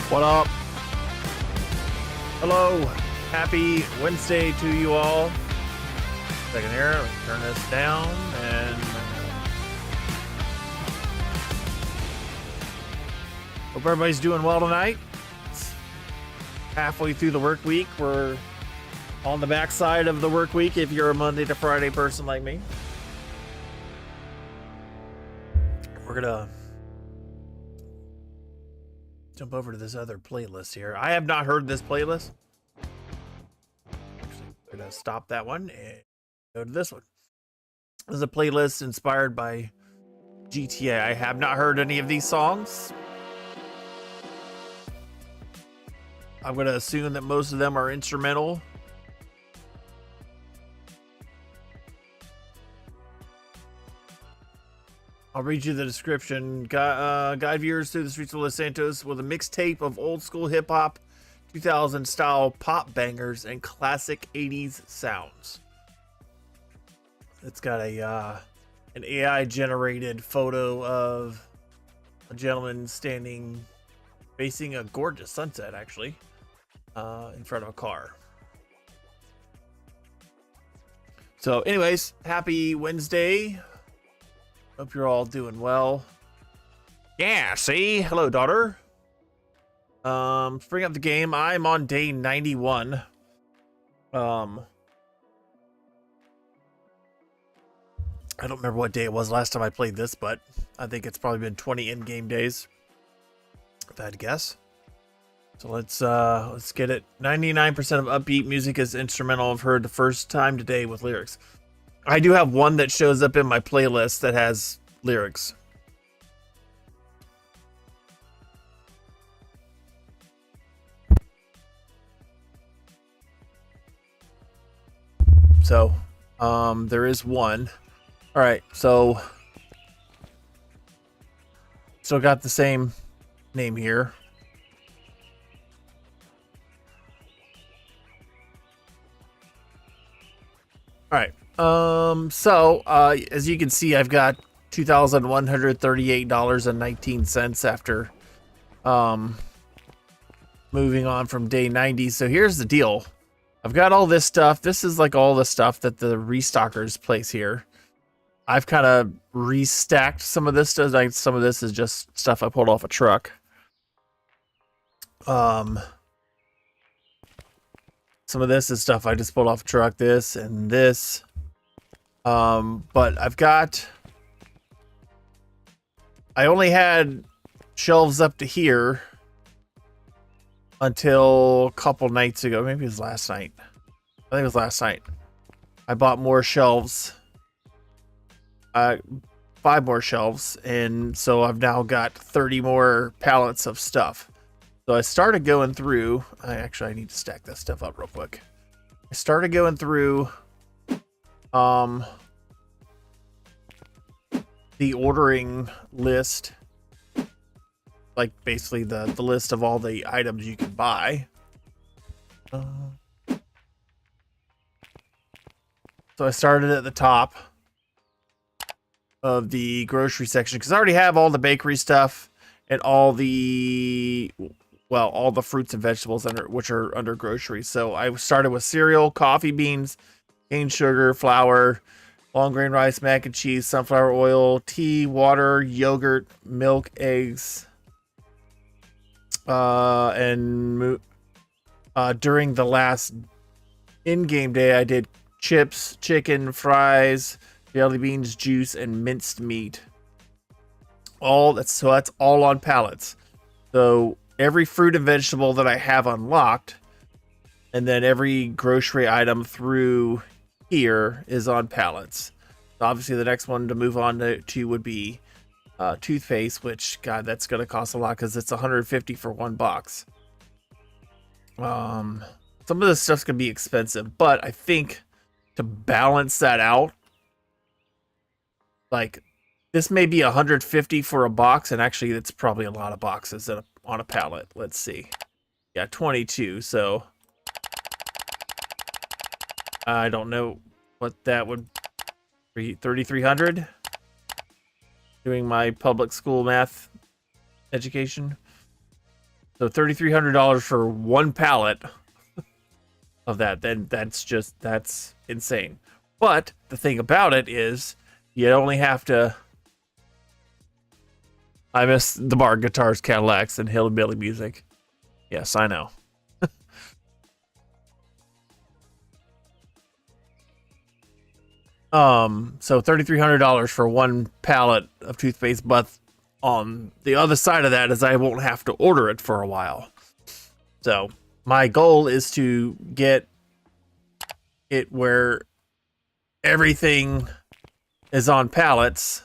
What up? Hello. Happy Wednesday to you all. Second here. Let's turn this down and hope everybody's doing well tonight. It's halfway through the work week. We're on the backside of the work week if you're a Monday to Friday person like me. We're gonna jump over to this other playlist here. I have not heard this playlist. Actually, I'm gonna stop that one and go to this one. This is a playlist inspired by GTA. I have not heard any of these songs. I'm gonna assume that most of them are instrumental. I'll read you the description. Guide viewers through the streets of Los Santos with a mixtape of old school hip hop, 2000 style pop bangers, and classic 80s sounds. It's got a an AI generated photo of a gentleman standing facing a gorgeous sunset, actually, in front of a car. So, anyways, happy Wednesday. Hope you're all doing well. Yeah, see? Hello, daughter. Bring up the game. I'm on day 91. I don't remember what day it was last time I played this, but I think it's probably been 20 in-game days, if I had to guess. So let's get it. 99% of upbeat music is instrumental. I've heard the first time today with lyrics. I do have one that shows up in my playlist that has lyrics. So, there is one. All right, so still got the same name here. All right. As you can see, I've got $2,138.19 after moving on from day 90. So here's the deal. I've got all this stuff. This is like all the stuff that the restockers place here. I've kind of restacked some of this stuff. Like some of this is just stuff I pulled off a truck. Some of this is stuff I just pulled off a truck. This and this. But I only had shelves up to here until a couple nights ago. Maybe it was last night. I think it was last night. I bought more shelves. 5 more shelves. And so I've now got 30 more pallets of stuff. So I started going through. I need to stack that stuff up real quick. I started going through the ordering list, like basically the list of all the items you can buy. So I started at the top of the grocery section because I already have all the bakery stuff and all the fruits and vegetables which are under grocery. So I started with cereal, coffee beans, cane sugar, flour, long grain rice, mac and cheese, sunflower oil, tea, water, yogurt, milk, eggs. And during the last in-game day, I did chips, chicken, fries, jelly beans, juice, and minced meat. That's all on pallets. So every fruit and vegetable that I have unlocked, and then every grocery item through here is on pallets. So obviously the next one to move on to would be toothpaste, which, God, that's going to cost a lot because it's $150 for one box. Some of this stuff's going to be expensive, but I think to balance that out, like, this may be $150 for a box, and actually it's probably a lot of boxes on a pallet. Let's see. Yeah, 22, so I don't know what that would be. 3,300? Doing my public school math education. So $3,300 for one pallet of that. Then that's insane. But the thing about it is, you only have to. I miss the bar, guitars, Cadillacs, and hillbilly music. Yes, I know. So $3,300 for one pallet of toothpaste, but on the other side of that is I won't have to order it for a while. So my goal is to get it where everything is on pallets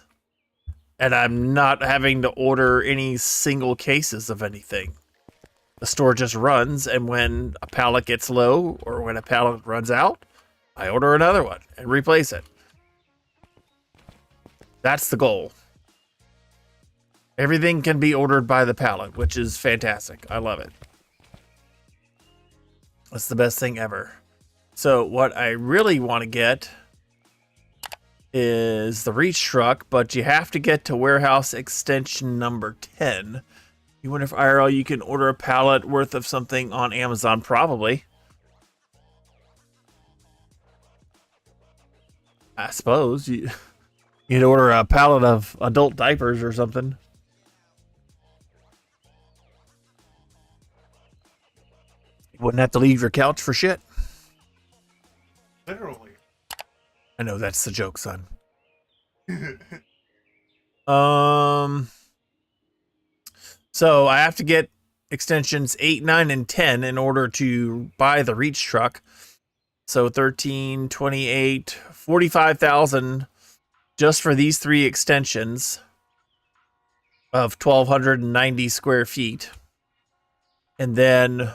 and I'm not having to order any single cases of anything. The store just runs, and when a pallet gets low or when a pallet runs out, I order another one and replace it. That's the goal. Everything can be ordered by the pallet, which is fantastic. I love it. That's the best thing ever. So what I really want to get is the reach truck, but you have to get to warehouse extension number 10. You wonder if IRL you can order a pallet worth of something on Amazon? Probably. I suppose you'd order a pallet of adult diapers or something. You wouldn't have to leave your couch for shit. Literally. I know that's the joke, son. So I have to get extensions 8, 9, and 10 in order to buy the reach truck. So 13, 28, 45,000 just for these 3 extensions of 1,290 square feet. And then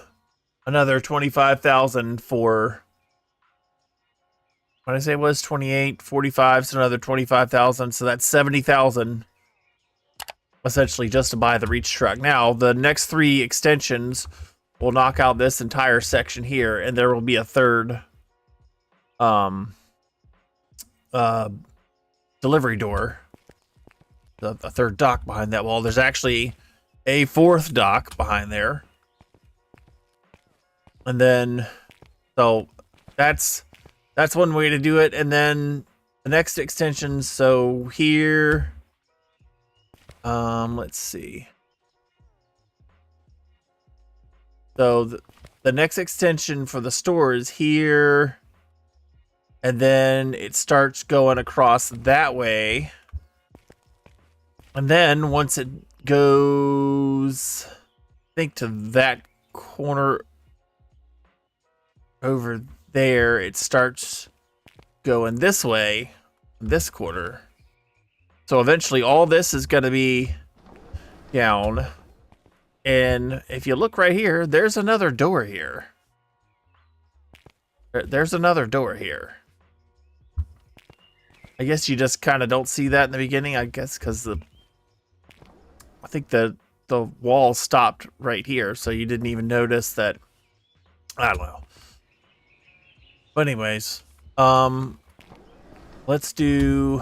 another 25,000 for, what did I say it was? 28, 45, so another 25,000. So that's 70,000 essentially just to buy the reach truck. Now, the next 3 extensions will knock out this entire section here, and there will be a third delivery door, a third dock behind that wall. There's actually a 4th dock behind there. And then, so that's one way to do it. And then the next extension, so here, let's see. So the next extension for the store is here, and then it starts going across that way. And then once it goes, I think, to that corner over there, it starts going this way, this quarter. So eventually all this is going to be down. And if you look right here, there's another door here. There's another door here. I guess you just kind of don't see that in the beginning, I guess, because I think the wall stopped right here, so you didn't even notice that. I don't know. But anyways, let's do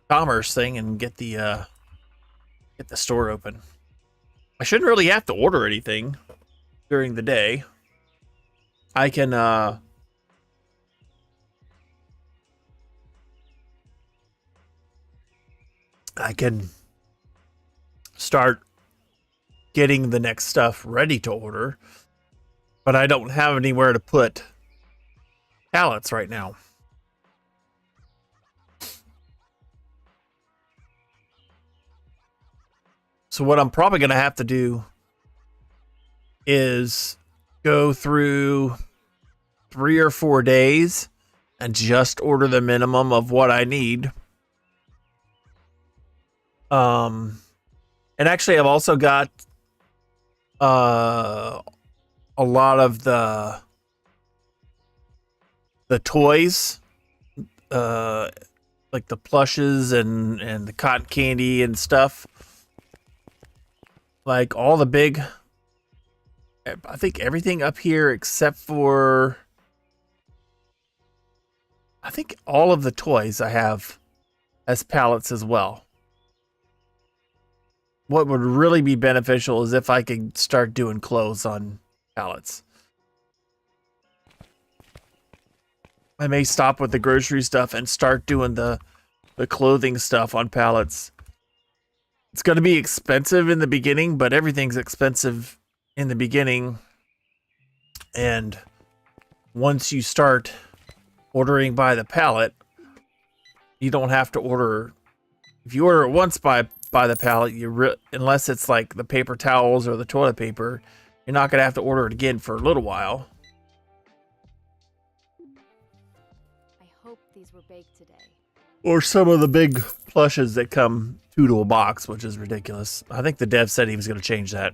commerce thing and get the store open. I shouldn't really have to order anything during the day. I can start getting the next stuff ready to order, but I don't have anywhere to put pallets right now. So what I'm probably going to have to do is go through 3 or 4 days and just order the minimum of what I need. And actually I've also got a lot of the toys, like the plushes and the cotton candy and stuff. Like all the big, I think everything up here except for, I think all of the toys I have as pallets as well. what would really be beneficial is if I could start doing clothes on pallets. I may stop with the grocery stuff and start doing the clothing stuff on pallets. It's going to be expensive in the beginning, but everything's expensive in the beginning. And once you start ordering by the pallet, you don't have to order. If you order it once by the pallet, unless it's like the paper towels or the toilet paper, you're not going to have to order it again for a little while. I hope these were baked today. Or some of the big plushes that come 2 to a box, which is ridiculous. I think the dev said he was going to change that.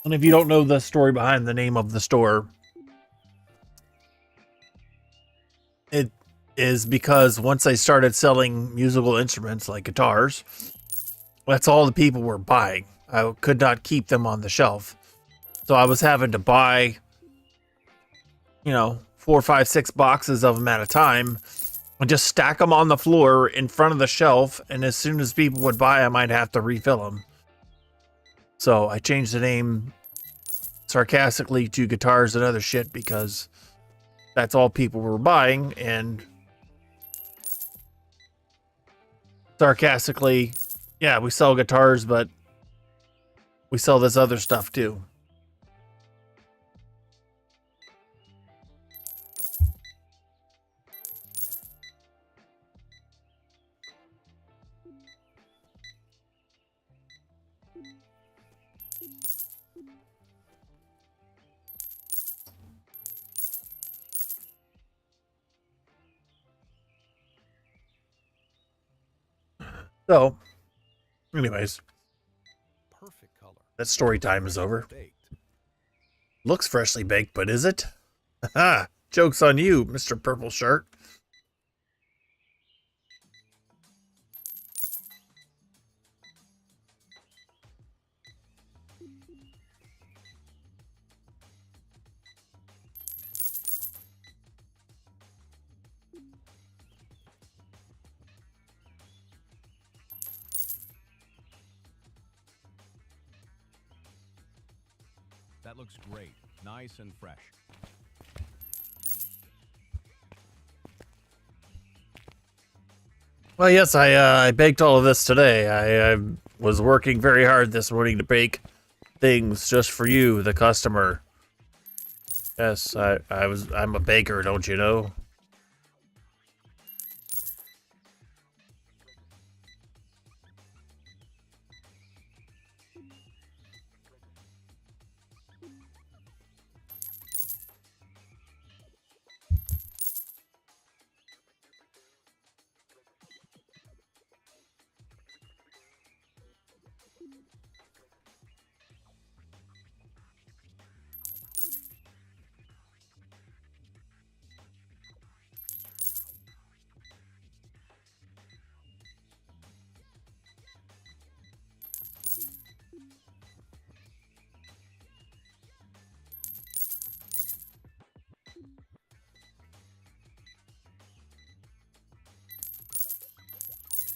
And if you don't know the story behind the name of the store, it is because once I started selling musical instruments like guitars, that's all the people were buying. I could not keep them on the shelf. So I was having to buy, 4, 5, 6 boxes of them at a time and just stack them on the floor in front of the shelf. And as soon as people would buy them, I'd have to refill them. So I changed the name sarcastically to Guitars and Other Shit because that's all people were buying. And sarcastically, yeah, we sell guitars, but we sell this other stuff too. So, anyways, Perfect color. that story time is over. Baked. Looks freshly baked, but is it? Ha! Joke's on you, Mr. Purple Shirt. That looks great. Nice and fresh. Well, yes, I baked all of this today. I was working very hard this morning to bake things just for you, the customer. Yes, I'm a baker, don't you know?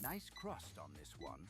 Nice crust on this one.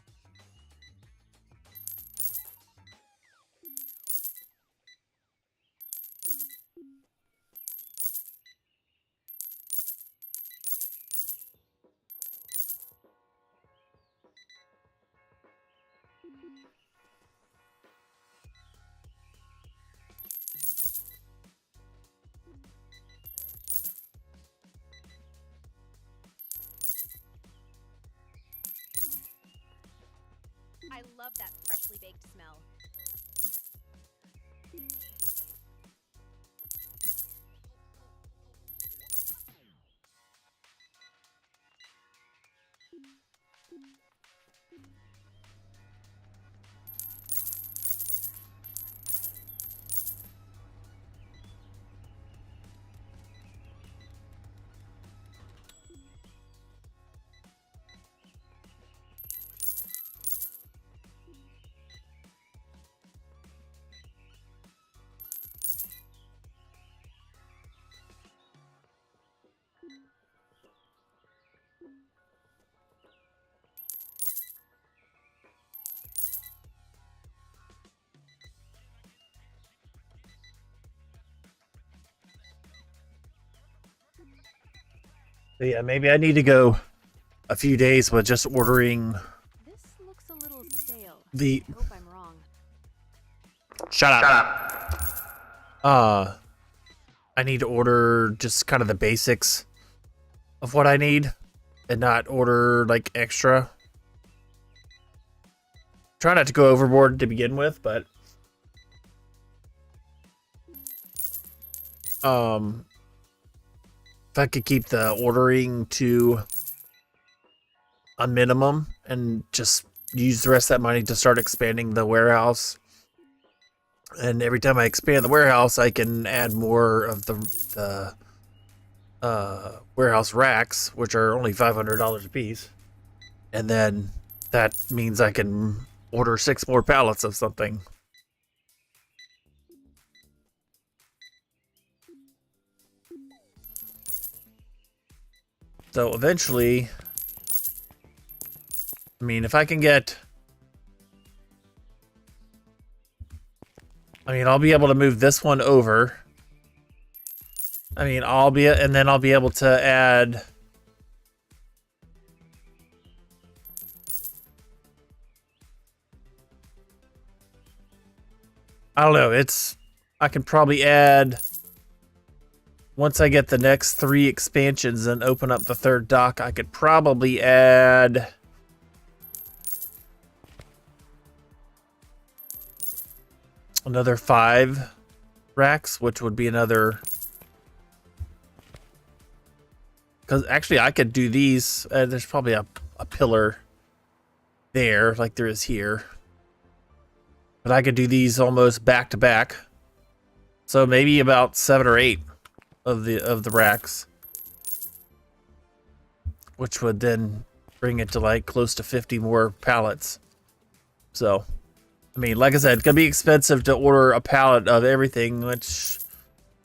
I love that freshly baked smell. But yeah, maybe I need to go a few days with just ordering This looks a little stale. the. I hope I'm wrong. Shut up. I need to order just kind of the basics of what I need and not order like extra. Try not to go overboard to begin with, but if I could keep the ordering to a minimum and just use the rest of that money to start expanding the warehouse. And every time I expand the warehouse, I can add more of the warehouse racks, which are only $500 a piece. And then that means I can order 6 more pallets of something. So eventually, I mean, if I can get, I mean, I'll be able to move this one over. I mean, and then I'll be able to add. I don't know. I can probably add, once I get the next 3 expansions and open up the 3rd dock, I could probably add another 5 racks, which would be another. Because actually, I could do these. There's probably a pillar there, like there is here. But I could do these almost back to back. So maybe about 7 or 8 of the racks, which would then bring it to like close to 50 more pallets. So, I mean, like I said, it's gonna be expensive to order a pallet of everything. Which,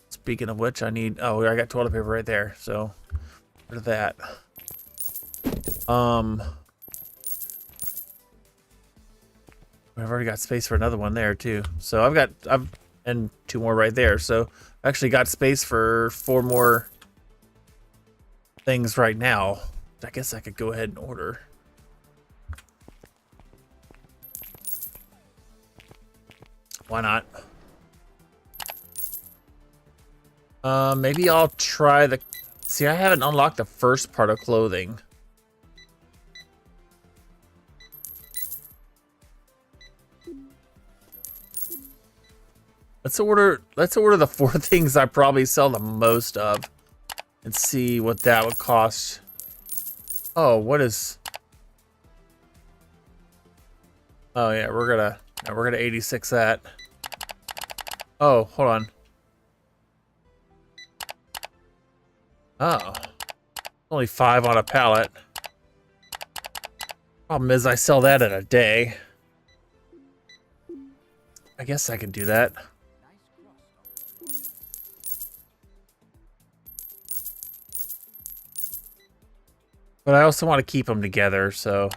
speaking of which, I need. Oh, I got toilet paper right there. So. Of that. I've already got space for another one there too. So I've and 2 more right there. So I actually got space for 4 more things right now. I guess I could go ahead and order. Why not? Maybe I'll try the. See, I haven't unlocked the first part of clothing. Let's order the 4 things I probably sell the most of and see what that would cost. Oh, what is? Oh yeah, we're gonna 86 that. Oh, hold on. Oh, only 5 on a pallet. Problem is, I sell that in a day. I guess I can do that. But I also want to keep them together, so.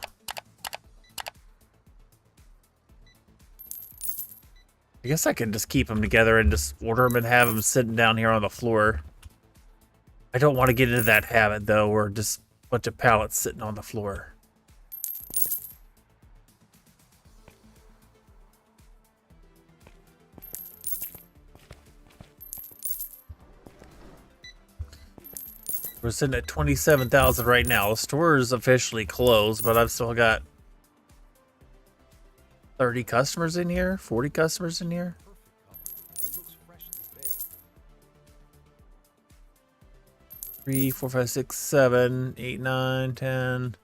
I guess I can just keep them together and just order them and have them sitting down here on the floor. I don't want to get into that habit, though, where just a bunch of pallets sitting on the floor. We're sitting at 27,000 right now. The store is officially closed, but I've still got 30 customers in here, 40 customers in here. It looks freshly baked. 3, 4, 5, 6, 7, 8, 9, 10.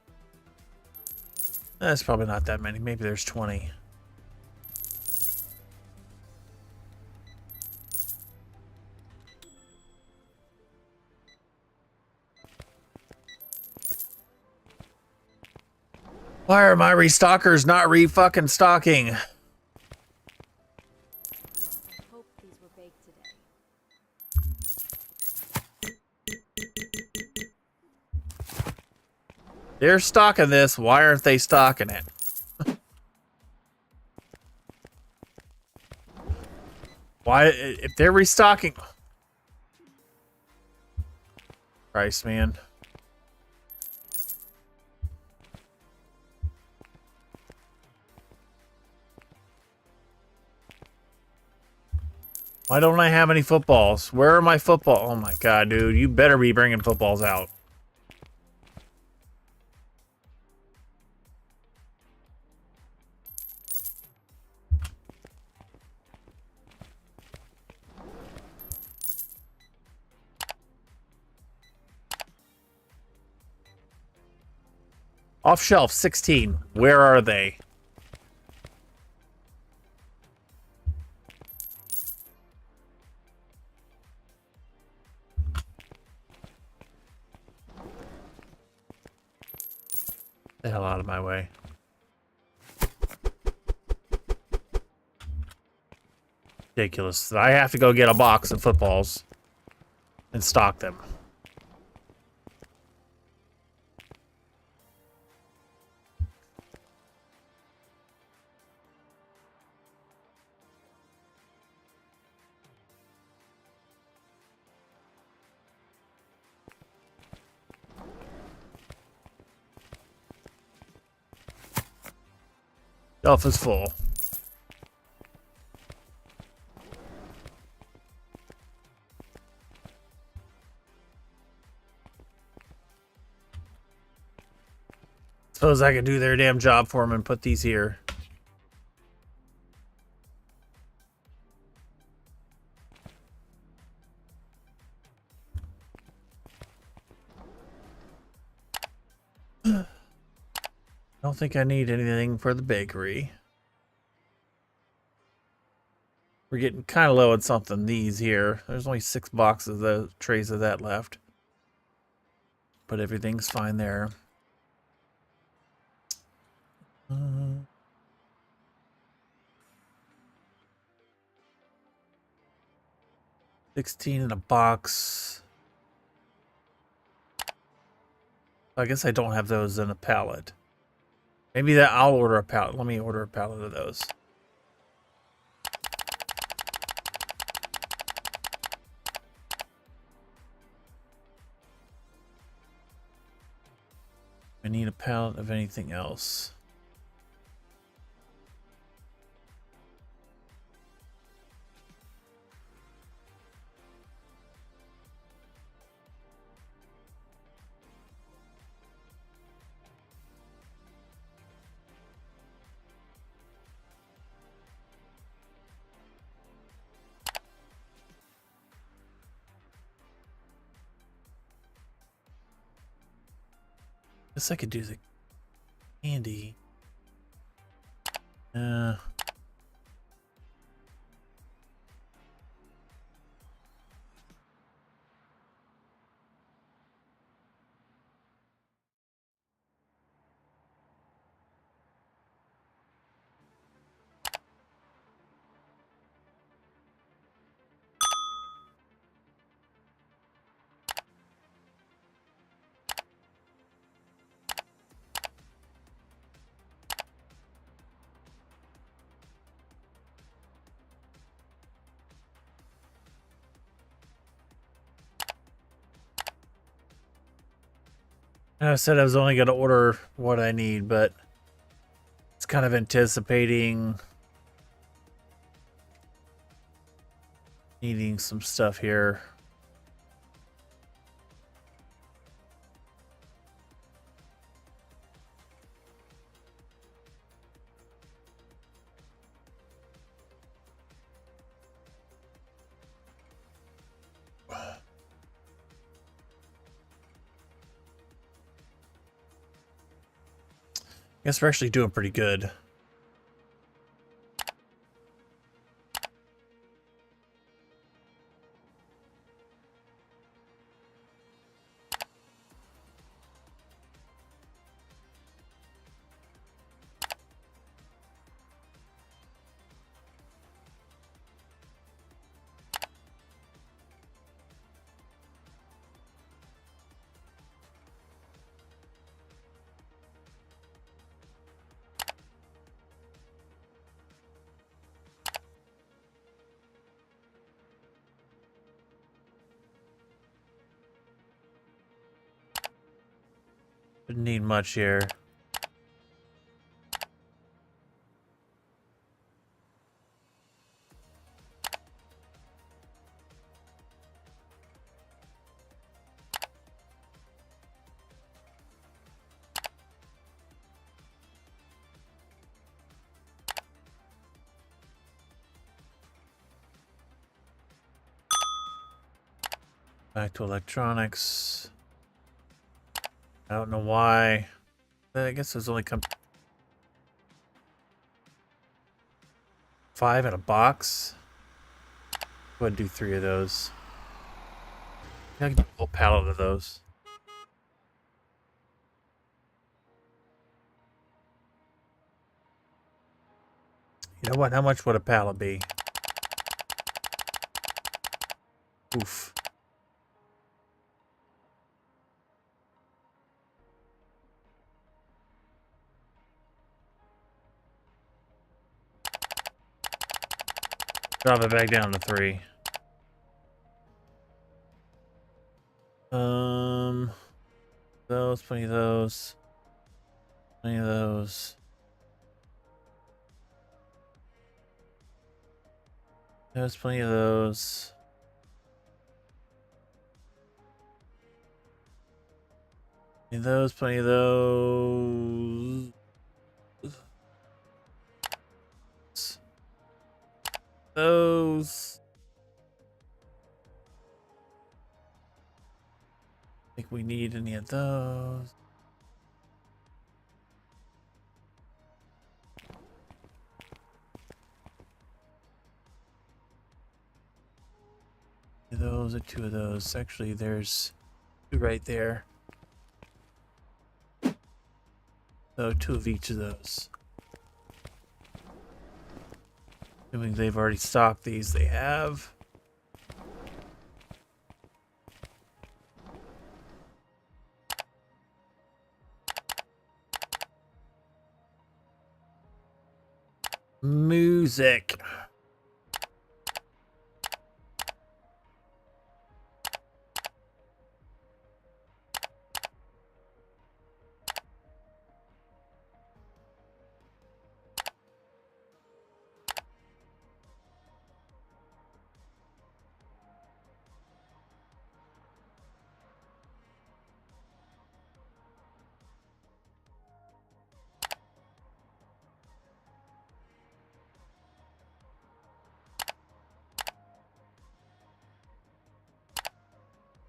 That's probably not that many. Maybe there's 20. Why are my restockers not fucking stocking? Hope these were baked today. They're stocking this. Why aren't they stocking it? Why, if they're restocking? Christ, man. Why don't I have any footballs? Where are my football? Oh my god, dude. You better be bringing footballs out. Off shelf 16. Where are they? The hell out of my way. Ridiculous. I have to go get a box of footballs and stock them. Shelf is full. Suppose I could do their damn job for them and put these here. I don't think I need anything for the bakery. We're getting kind of low on something. These here. There's only 6 boxes, the trays of that left. But everything's fine there. 16 in a box. I guess I don't have those in a pallet. Maybe that I'll order a pallet. Let me order a pallet of those. I need a pallet of anything else. Guess I could do the candy. I said I was only going to order what I need, but it's kind of anticipating needing some stuff here. Guess we're actually doing pretty good. Didn't need much here. Back to electronics. I don't know why. I guess there's only 5 in a box. Go ahead and do 3 of those. I can do a whole pallet of those. You know what? How much would a pallet be? Oof. Drop it back down to 3. Those, plenty of those. Plenty of those. There's plenty of those. Plenty of those, plenty of those. Those. Think we need any of those. Those are 2 of those. Actually, there's 2 right there. So 2 of each of those. Assuming they've already stocked these, they have. Music.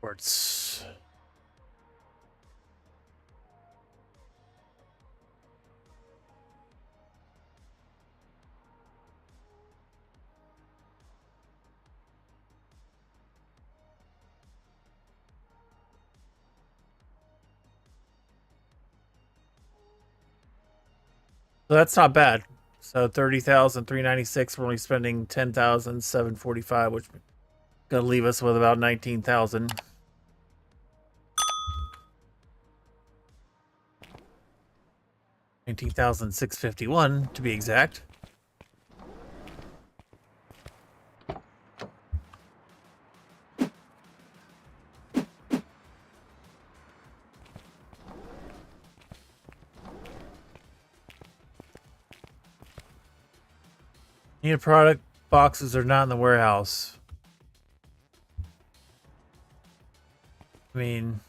Quartz. So that's not bad. So 30,396. We're only spending 10,745, which is gonna leave us with about 19,000. 19,651 to be exact. Need product boxes are not in the warehouse. I mean,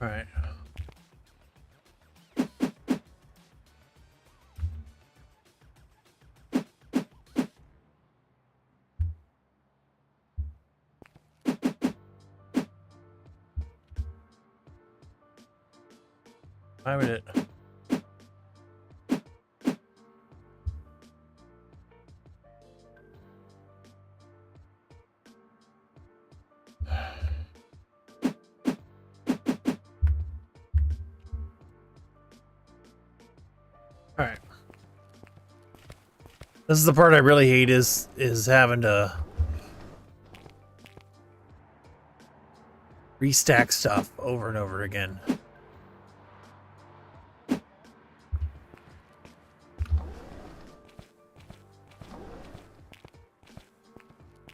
All right. Why would it? All right. This is the part I really hate is having to restack stuff over and over again.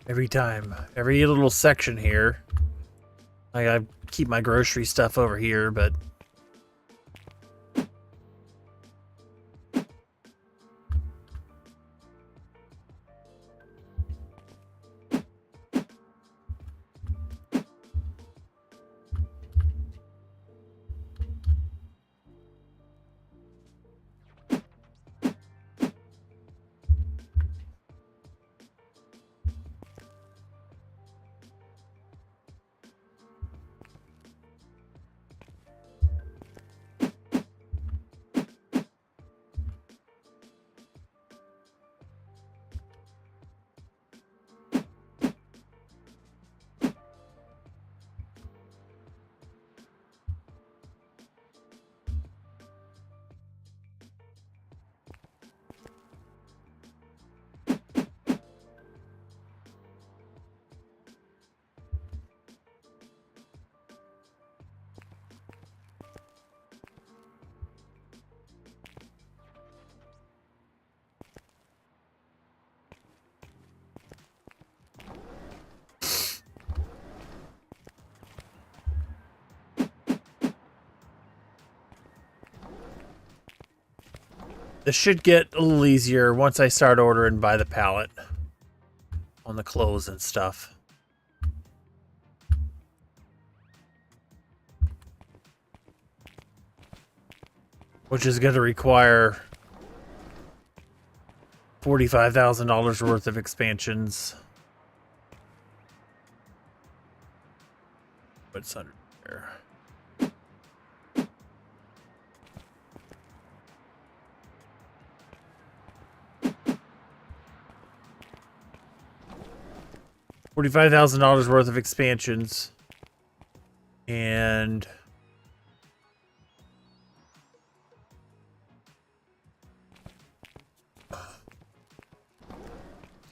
Every time, every little section here. Like I keep my grocery stuff over here, but this should get a little easier once I start ordering by the pallet on the clothes and stuff. Which is going to require $45,000 worth of expansions. What's under there? $45,000 worth of expansions. And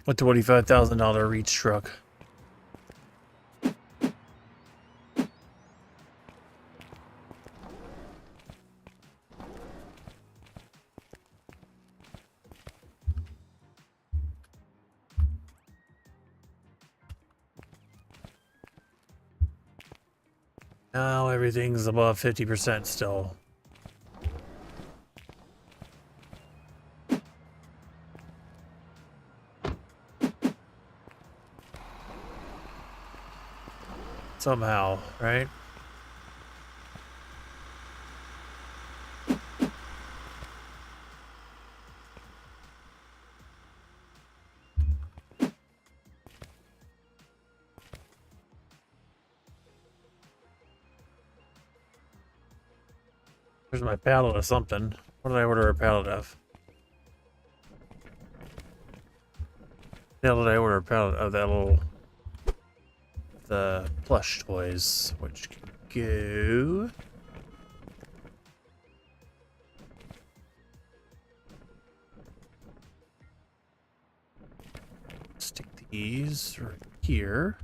a $25,000 reach truck. Now everything's above 50% still. Somehow, right? There's my pallet of something. What did I order a pallet of? The hell did I order a pallet of? That little... the plush toys, which can go... stick these right here.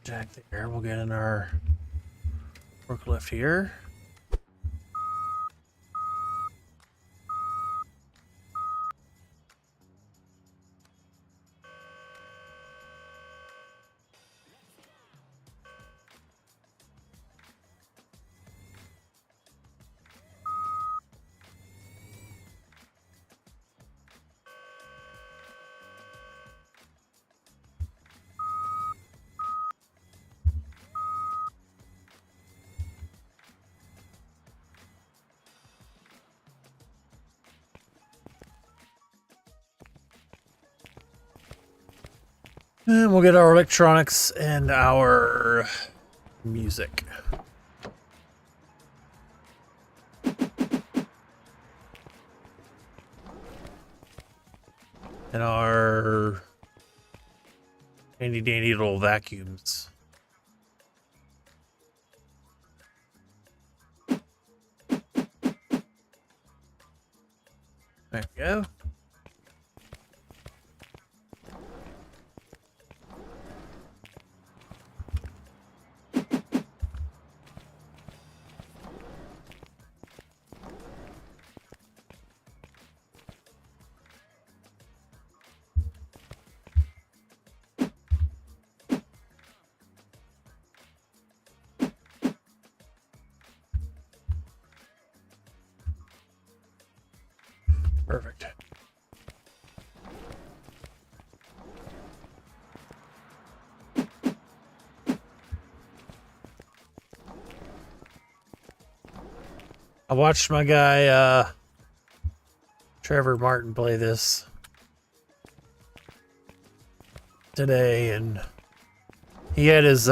Jack there. We'll get in our forklift here. And we'll get our electronics and our music. And our handy dandy little vacuums. There we go. Perfect. I watched my guy Trevor Martin play this today, and he had his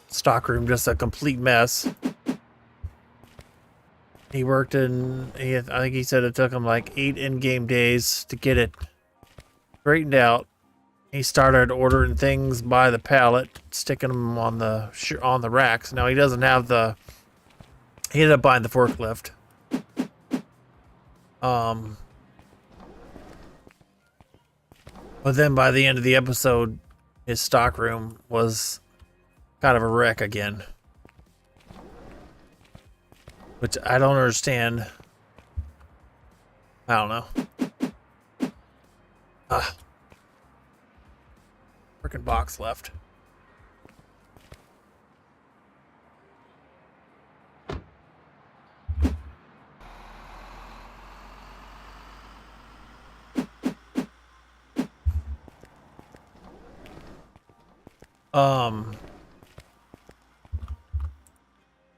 stockroom just a complete mess. He worked I think he said it took him like 8 in-game days to get it straightened out. He started ordering things by the pallet, sticking them on the racks. Now he doesn't have he ended up buying the forklift. But then by the end of the episode, his stockroom was kind of a wreck again. Which I don't understand. I don't know. Freaking box left.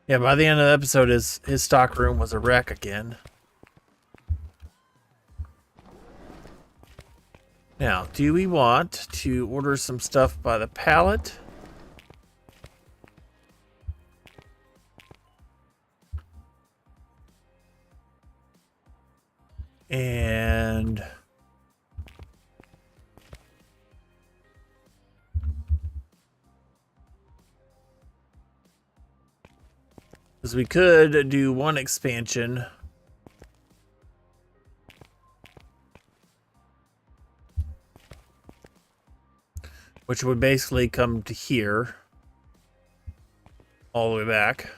Yeah, by the end of the episode, his stock room was a wreck again. Now, do we want to order some stuff by the pallet? And because we could do one expansion. Which would basically come to here. All the way back.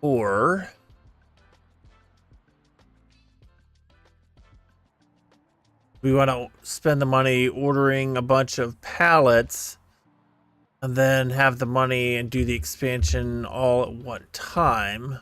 Or we want to spend the money ordering a bunch of pallets and then have the money and do the expansion all at one time.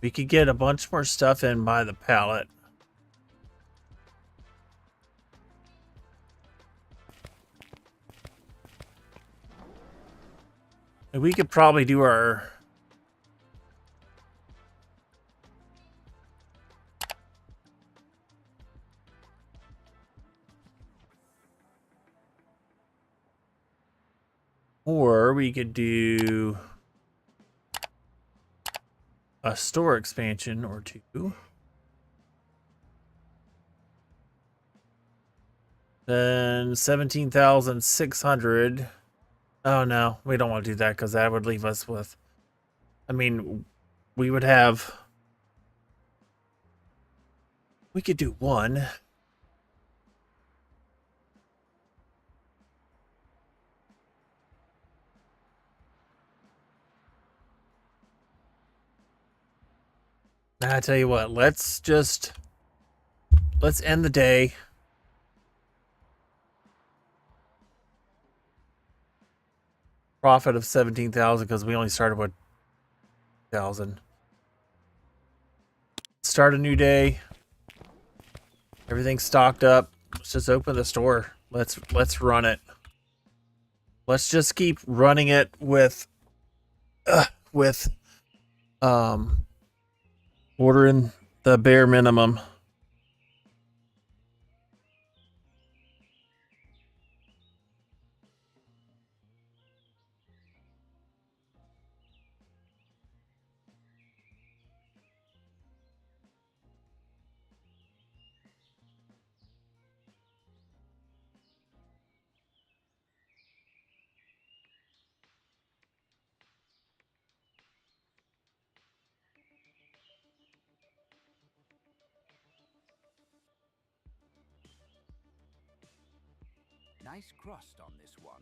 We could get a bunch more stuff in by the pallet. And we could probably do our... Or we could do a store expansion or two. Then 17,600. Oh no, we don't want to do that because that would leave us with, I mean, we would have, we could do one. I tell you what, let's end the day. Profit of 17,000 because we only started with 1,000. Start a new day. Everything's stocked up. Let's just open the store. Let's run it. Let's just keep running it with ordering the bare minimum. Nice crust on this one.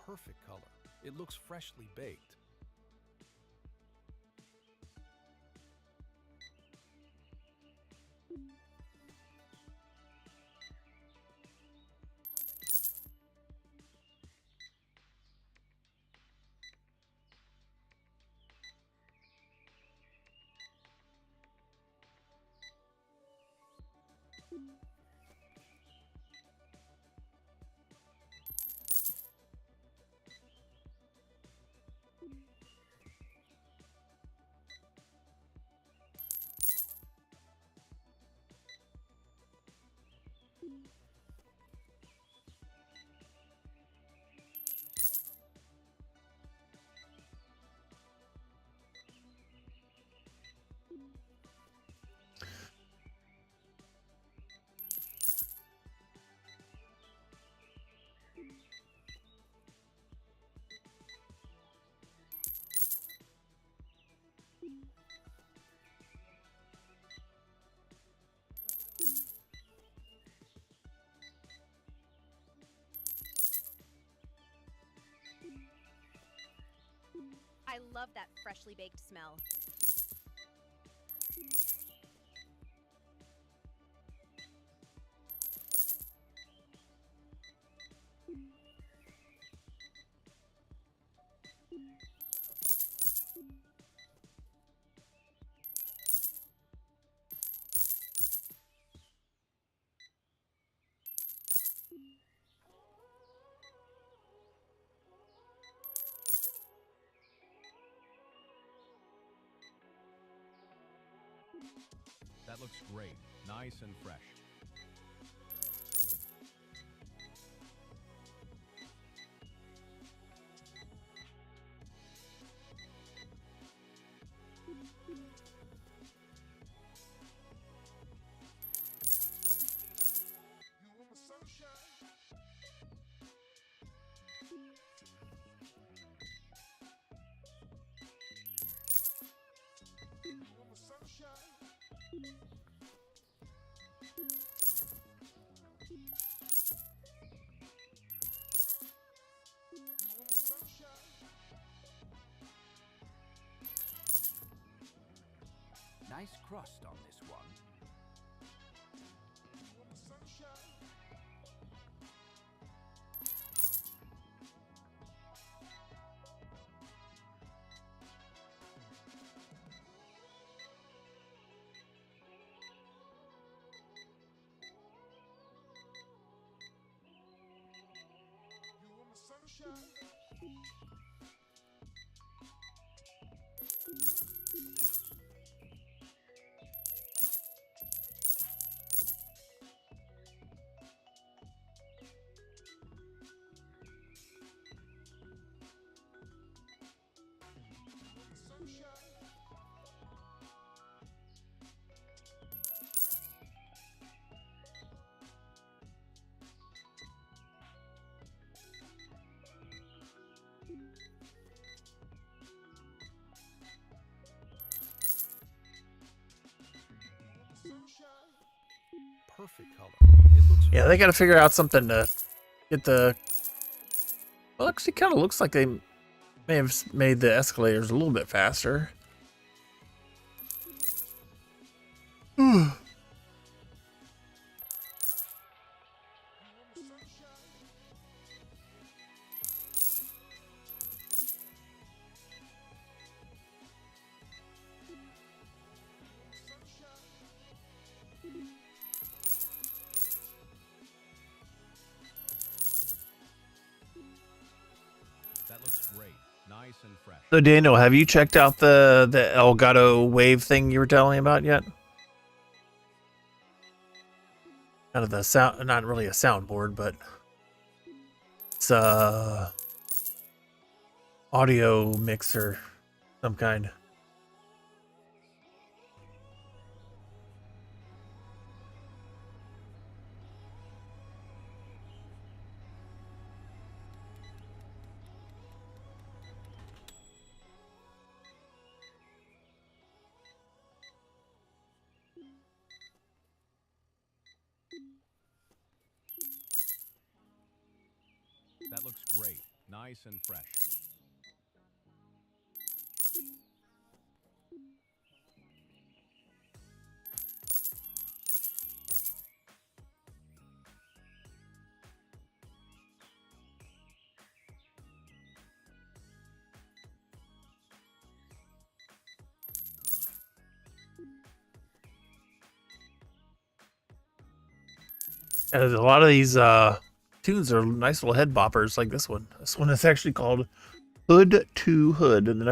Perfect color. It looks freshly baked. I love that freshly baked smell. That looks great. Nice and fresh. Nice crust on this one. Perfect color. It looks Yeah, they got to figure out something to get the. Well, actually, kind of looks like they may have made the escalators a little bit faster. That looks great. Nice and fresh. So Daniel, have you checked out the Elgato Wave thing you were telling me about yet? Kind of the sound, not really a soundboard, but it's a audio mixer, some kind. That looks great. Nice and fresh. And a lot of these tunes are nice little head boppers, like this one. This one is actually called Hood to Hood, and the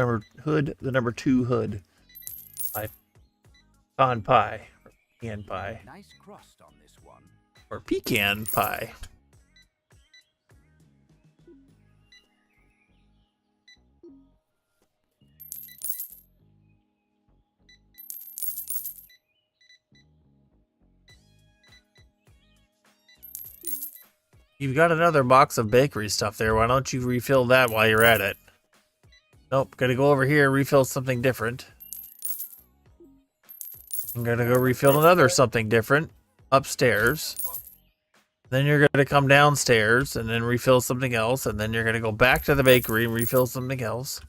number two Hood by Pecan Pie, or Pecan Pie, Nice crust on this one. or Pecan Pie. You've got another box of bakery stuff there. Why don't you refill that while you're at it? Nope, gotta go over here, refill something different. I'm gonna go refill another something different upstairs. Then you're gonna come downstairs and then refill something else, and then you're gonna go back to the bakery and refill something else.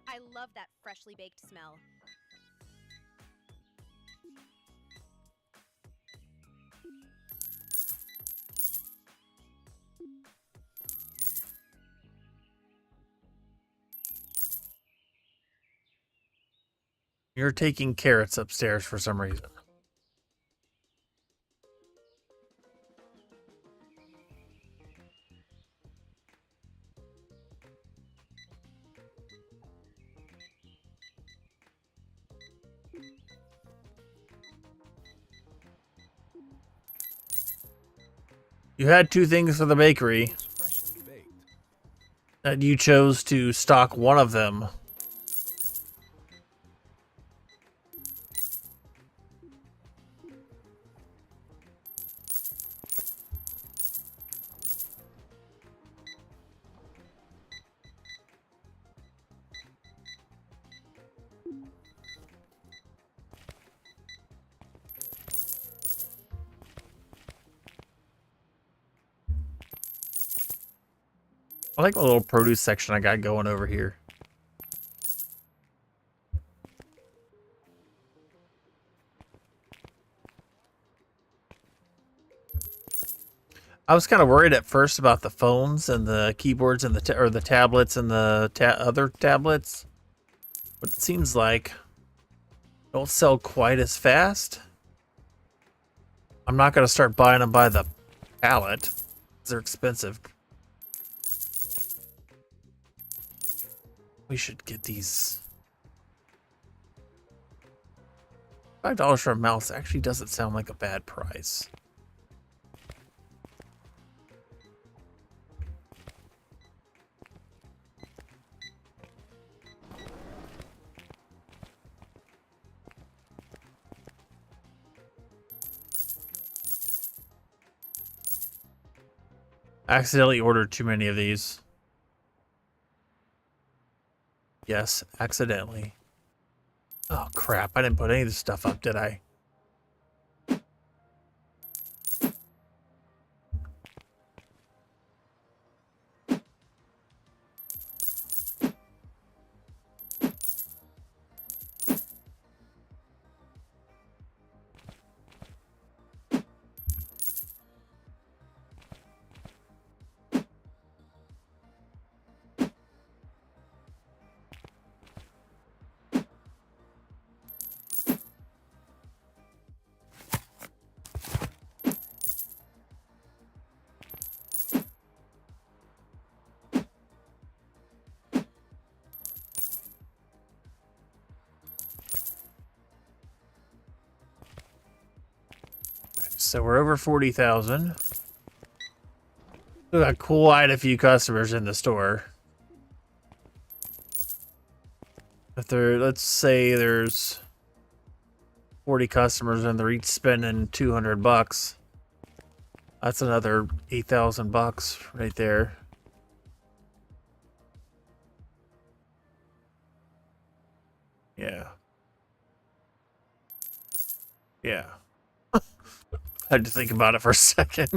I love that freshly baked smell. You're taking carrots upstairs for some reason. You had two things for the bakery Looks freshly baked. that you chose to stock one of them. I like my little produce section I got going over here. I was kind of worried at first about the phones and the keyboards and the tablets and the other tablets, but it seems like don't sell quite as fast. I'm not going to start buying them by the pallet. They're expensive. We should get these. $5 for a mouse actually doesn't sound like a bad price. Accidentally ordered too many of these. Yes, accidentally. Oh crap, I didn't put any of this stuff up, did I? So we're over 40,000. We got quite a few customers in the store. If there, let's say there's 40 customers and they're each spending 200 bucks. That's another 8,000 bucks right there. Yeah. Yeah. Had to think about it for a second.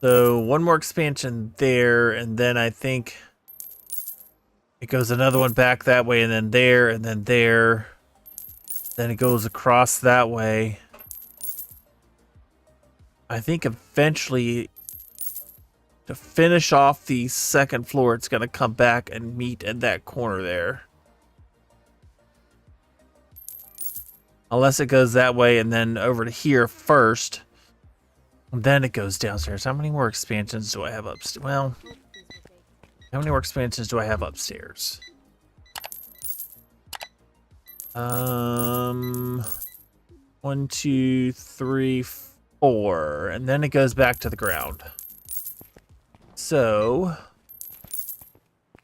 So one more expansion there, and then I think it goes another one back that way, and then there, and then there. Then it goes across that way. I think eventually, to finish off the second floor, it's going to come back and meet at that corner there. Unless it goes that way and then over to here first. And then it goes downstairs. How many more expansions do I have upstairs? Well, how many more expansions do I have upstairs? 1, 2, 3, 4. And then it goes back to the ground. So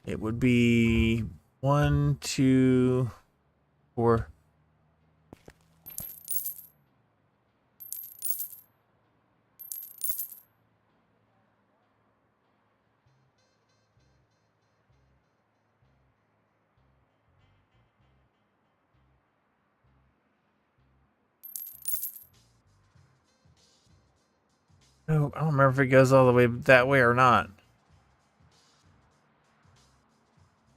it would be 1, 2, 4. No, I don't remember if it goes all the way that way or not.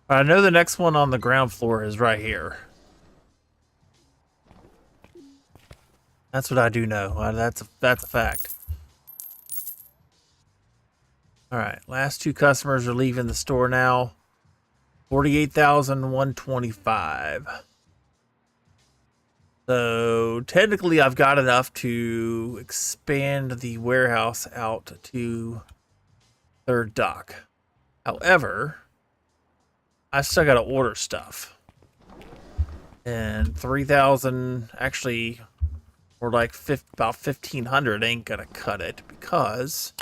But I know the next one on the ground floor is right here. That's what I do know. That's a fact. All right, last two customers are leaving the store now. 48,125. So technically, I've got enough to expand the warehouse out to third dock. However, I still got to order stuff, and 3,000 actually, or like about 1,500 ain't gonna cut it because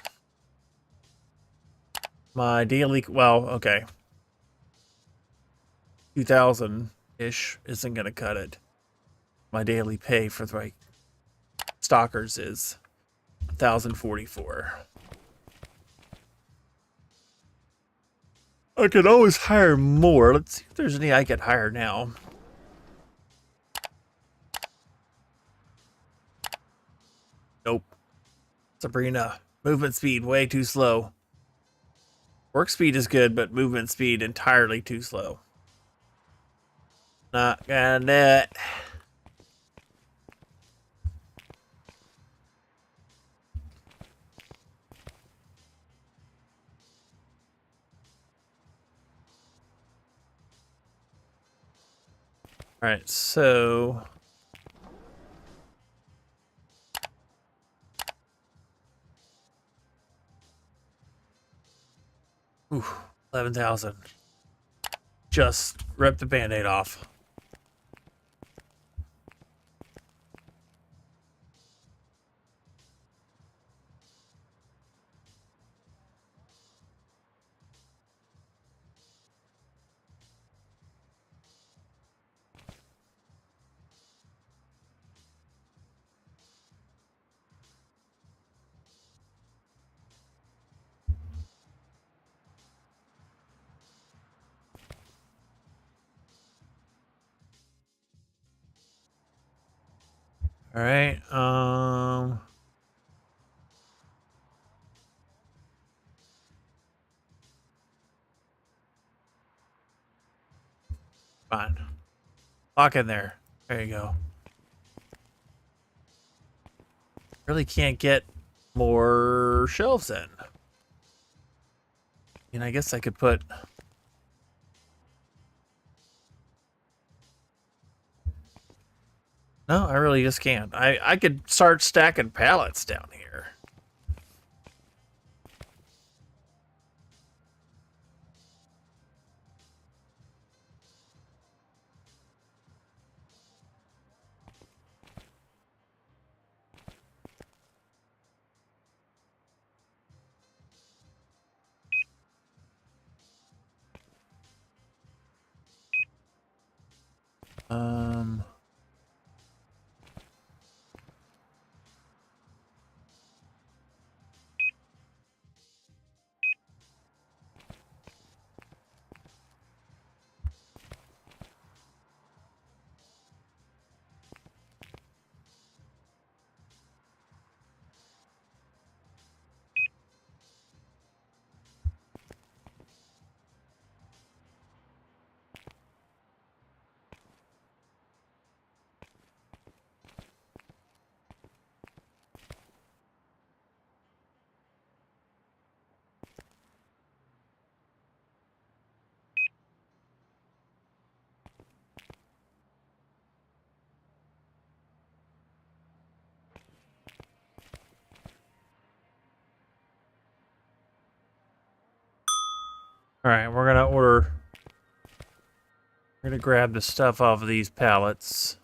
my daily, well, okay, 2,000 ish isn't gonna cut it. My daily pay for the stalkers is 1,044. I could always hire more. Let's see if there's any I could hire now. Nope. Sabrina, movement speed way too slow. Work speed is good, but movement speed entirely too slow. Not gonna do it. All right, so 11,000. Just rip the band-aid off. All right. Fine. Lock in there. There you go. Really can't get more shelves in. And I guess I could put... No, I really just can't. I could start stacking pallets down here. Um... All right, we're gonna order. We're gonna grab the stuff off of these pallets.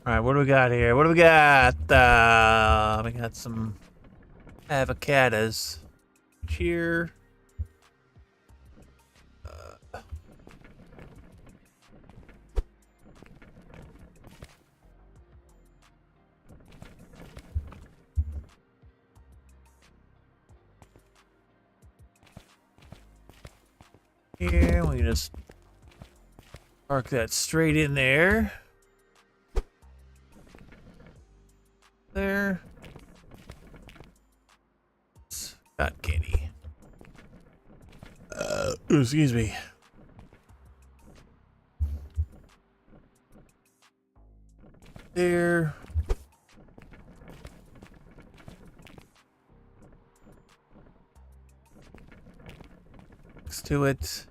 All right, what do we got here? What do we got? We got some avocados. Cheer. Here, we can just park that straight in there. There. Got candy. Ooh, excuse me. There. Next to it.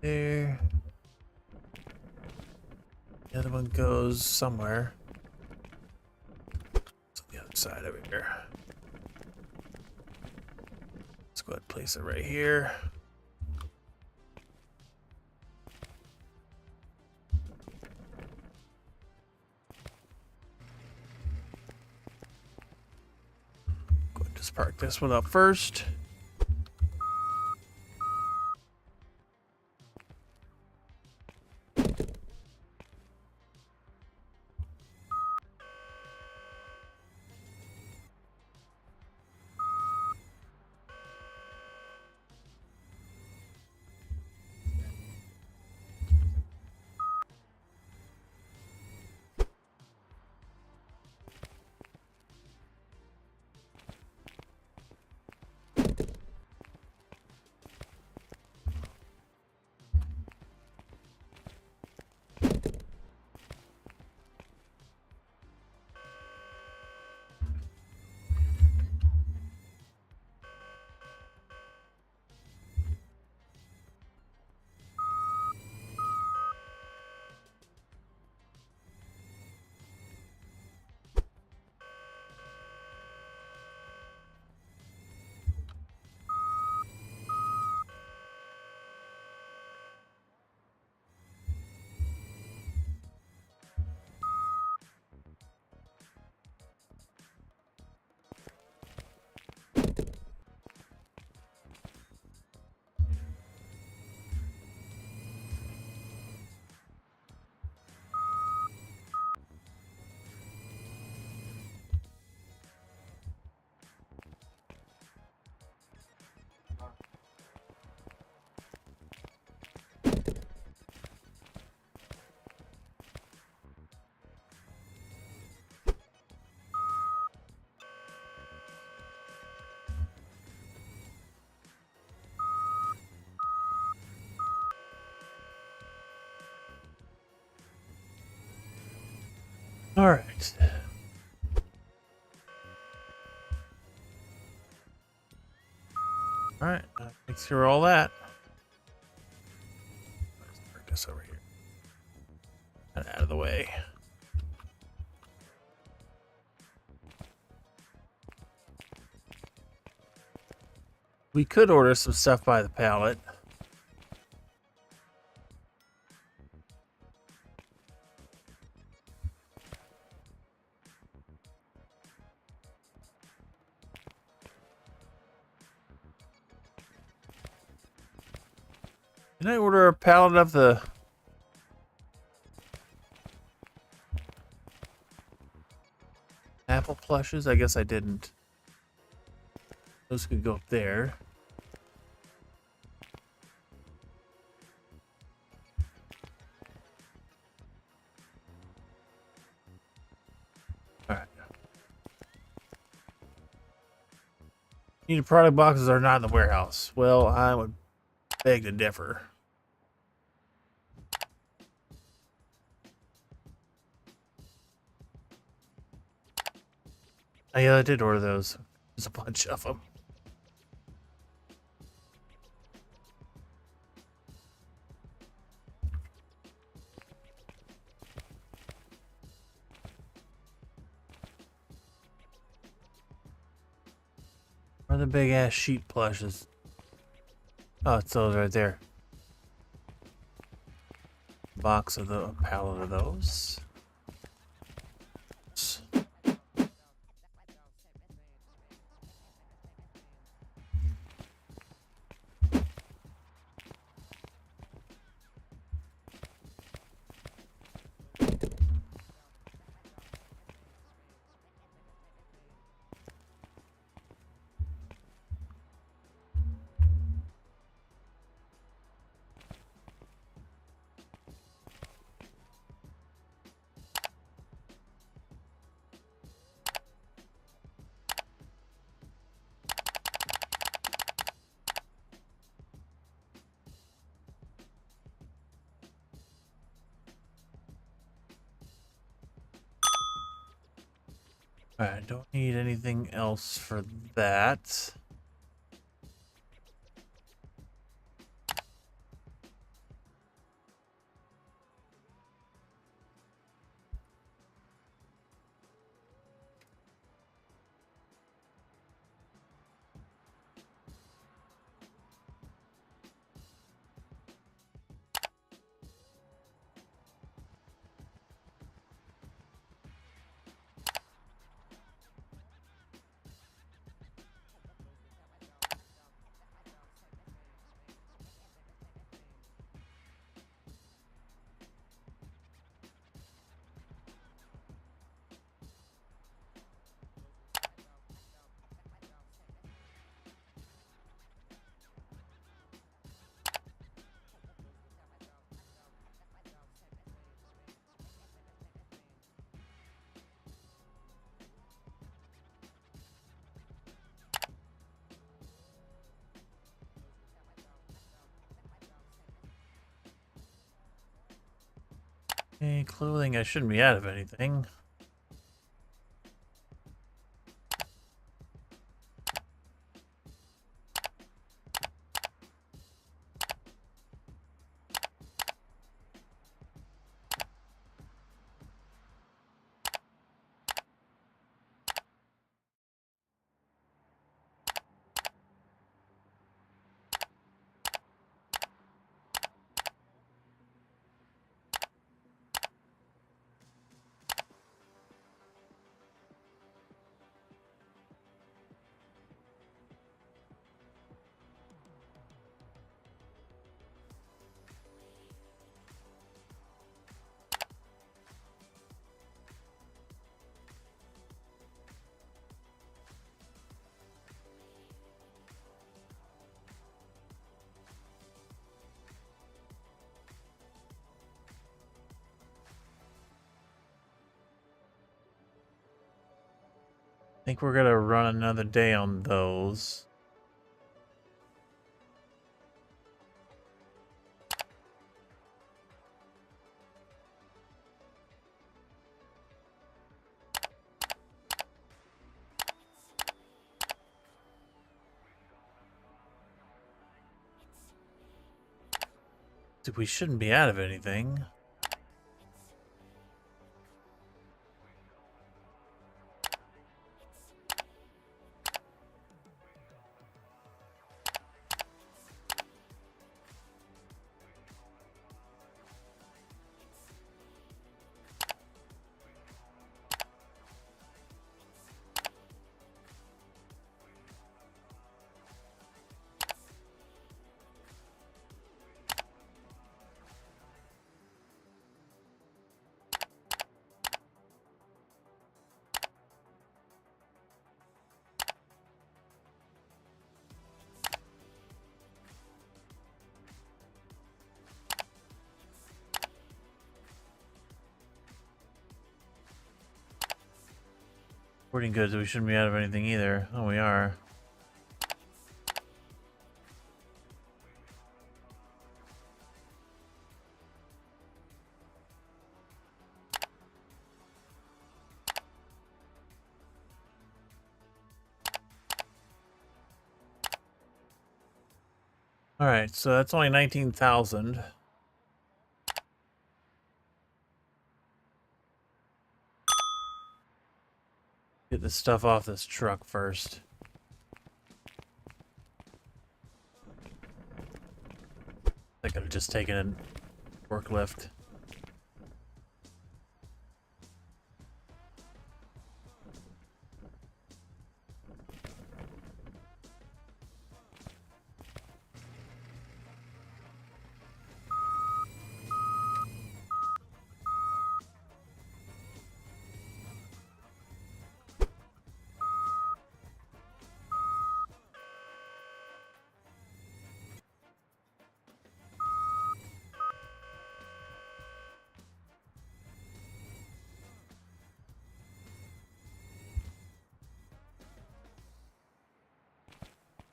There. The other one goes somewhere. It's on the other side over here. Let's go ahead and place it right here. Go ahead and just park this one up first. All right. All right. Takes care of all that. Let's park this over here. Get out of the way. We could order some stuff by the pallet. Can I order a pallet of the apple plushes? I guess I didn't. Those could go up there. All right. Needed product boxes are not in the warehouse. Well, I would beg to differ. Oh, yeah, I did order those. There's a bunch of them. Where are the big ass sheet plushes? Oh, it's those right there. Box of the pallet of those. Alright, don't need anything else for that. Okay, clothing, I shouldn't be out of anything. I think we're gonna run another day on those. We shouldn't be out of anything. Sporting goods, we shouldn't be out of anything either. Oh, we are. Alright, so that's only 19,000. Get this stuff off this truck first. I could have just taken a forklift.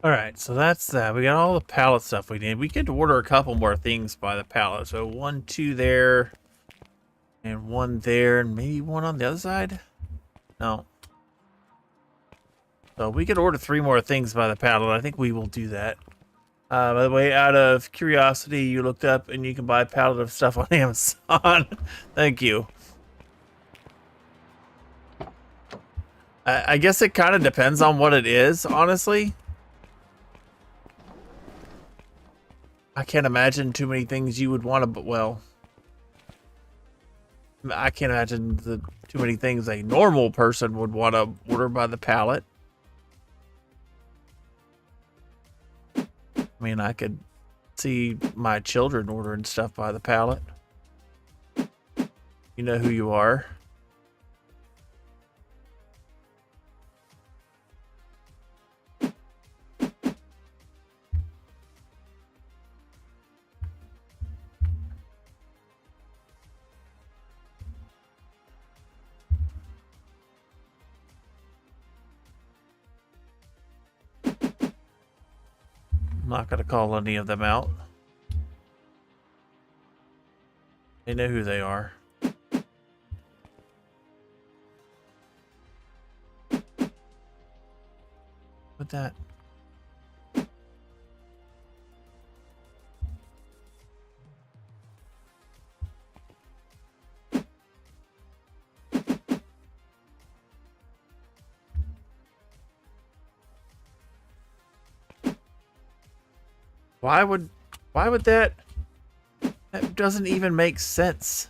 Alright, so that's that. We got all the pallet stuff we need. We could order a couple more things by the pallet. So 1, 2 there, and 1 there, and maybe 1 on the other side? No. So we could order 3 more things by the pallet. I think we will do that. By the way, out of curiosity, you looked up and you can buy a pallet of stuff on Amazon. Thank you. I guess it kind of depends on what it is, honestly. I can't imagine too many things you would want to, but well, I can't imagine too many things a normal person would want to order by the pallet. I mean, I could see my children ordering stuff by the pallet. You know who you are. I'm not going to call any of them out. They know who they are. With that. Why would that doesn't even make sense.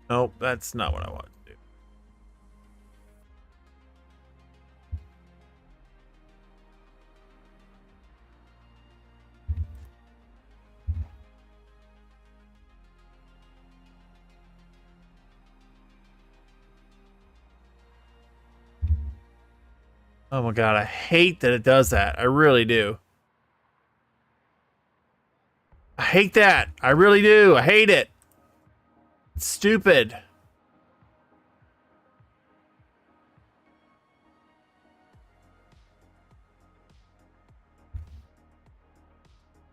Nope, that's not what I want to do. Oh my god, I hate that it does that. I really do. I hate that. I really do. I hate it. It's stupid. I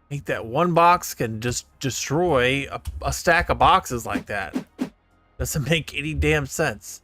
think that one box can just destroy a stack of boxes like that. Doesn't make any damn sense.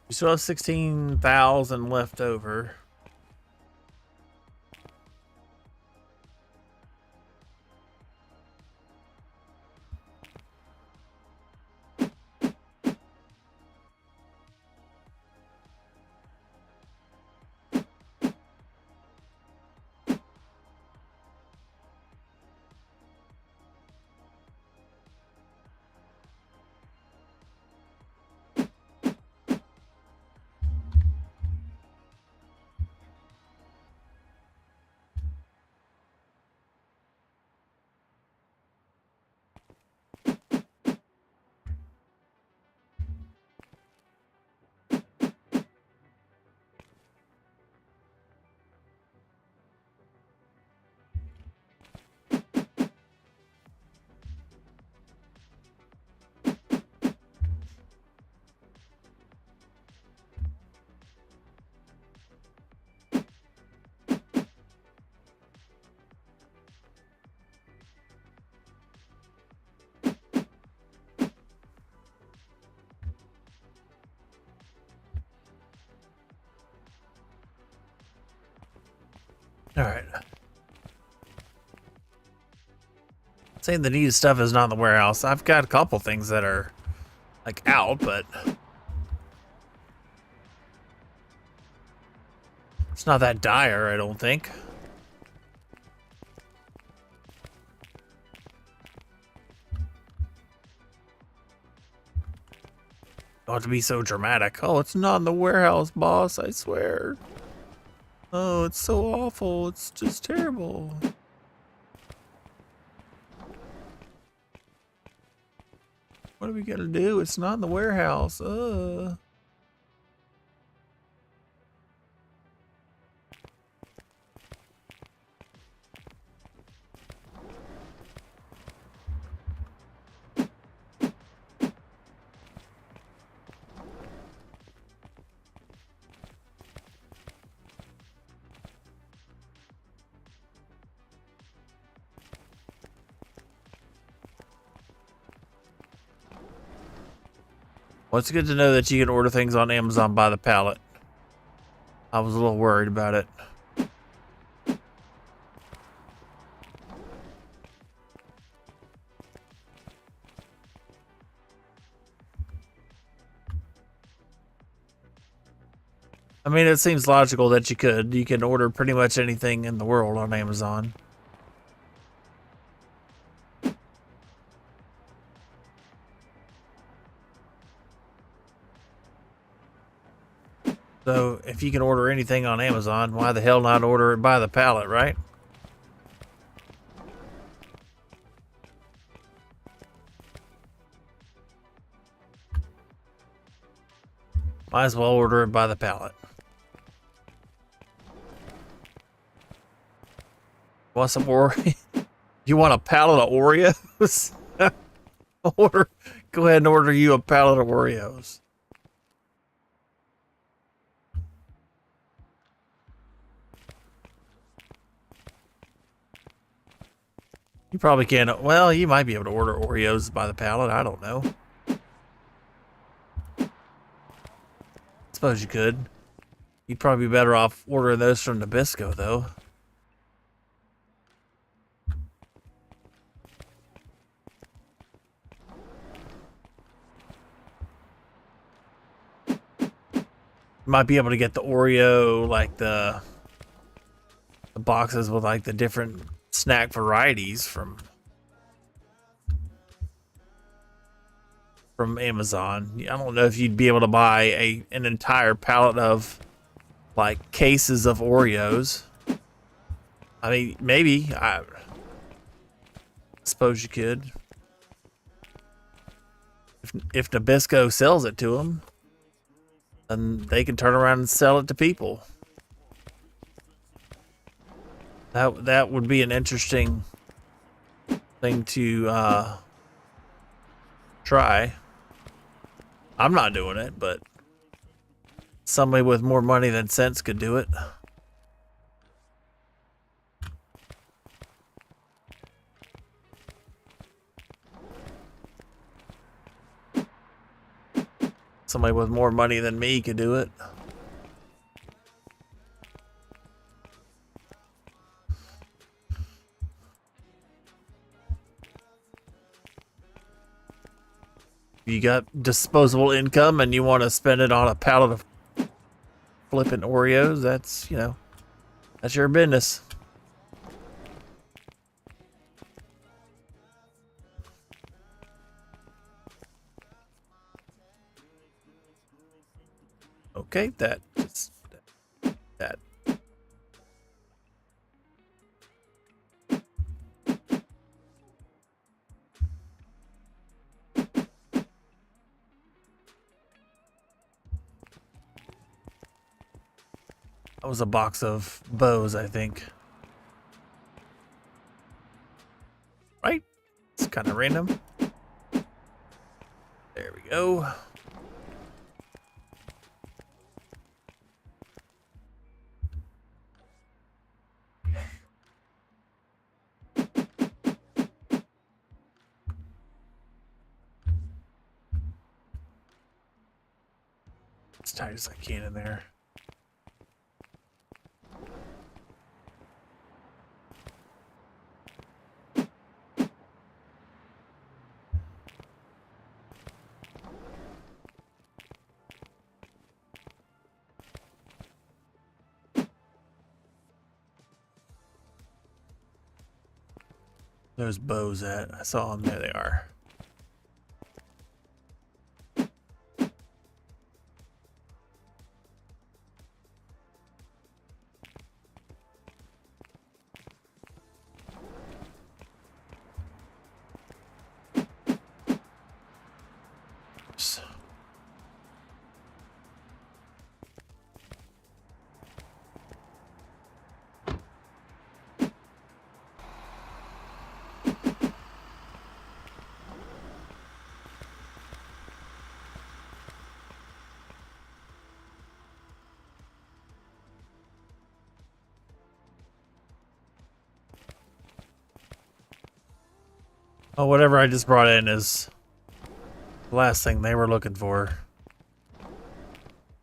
We still have 16,000 left over. All right. Saying the needed stuff is not in the warehouse. I've got a couple things that are like out, but it's not that dire, I don't think. Don't have to be so dramatic. Oh, it's not in the warehouse, boss, I swear. Oh, it's so awful. It's just terrible. What are we gonna do? It's not in the warehouse. Well, it's good to know that you can order things on Amazon by the pallet. I was a little worried about it. I mean, it seems logical that you could. You can order pretty much anything in the world on Amazon. So, if you can order anything on Amazon, why the hell not order it by the pallet, right? Might as well order it by the pallet. Want some Oreo? You want a pallet of Oreos? Go ahead and order you a pallet of Oreos. You probably can't. Well, you might be able to order Oreos by the pallet. I don't know. Suppose you could. You'd probably be better off ordering those from Nabisco, though. You might be able to get the Oreo, like the boxes with like the different snack varieties from Amazon. I don't know if you'd be able to buy an entire pallet of like cases of Oreos. I mean, maybe. I suppose you could. If Nabisco sells it to them, then they can turn around and sell it to people. That would be an interesting thing to try. I'm not doing it, but somebody with more money than sense could do it. Somebody with more money than me could do it. You got disposable income and you want to spend it on a pallet of flipping Oreos, that's, you know, that's your business. Okay, that. That was a box of bows, I think. Right? It's kind of random. There we go. As tight as I can in there. Those bows at? I saw them. There they are. Oh, whatever I just brought in is the last thing they were looking for.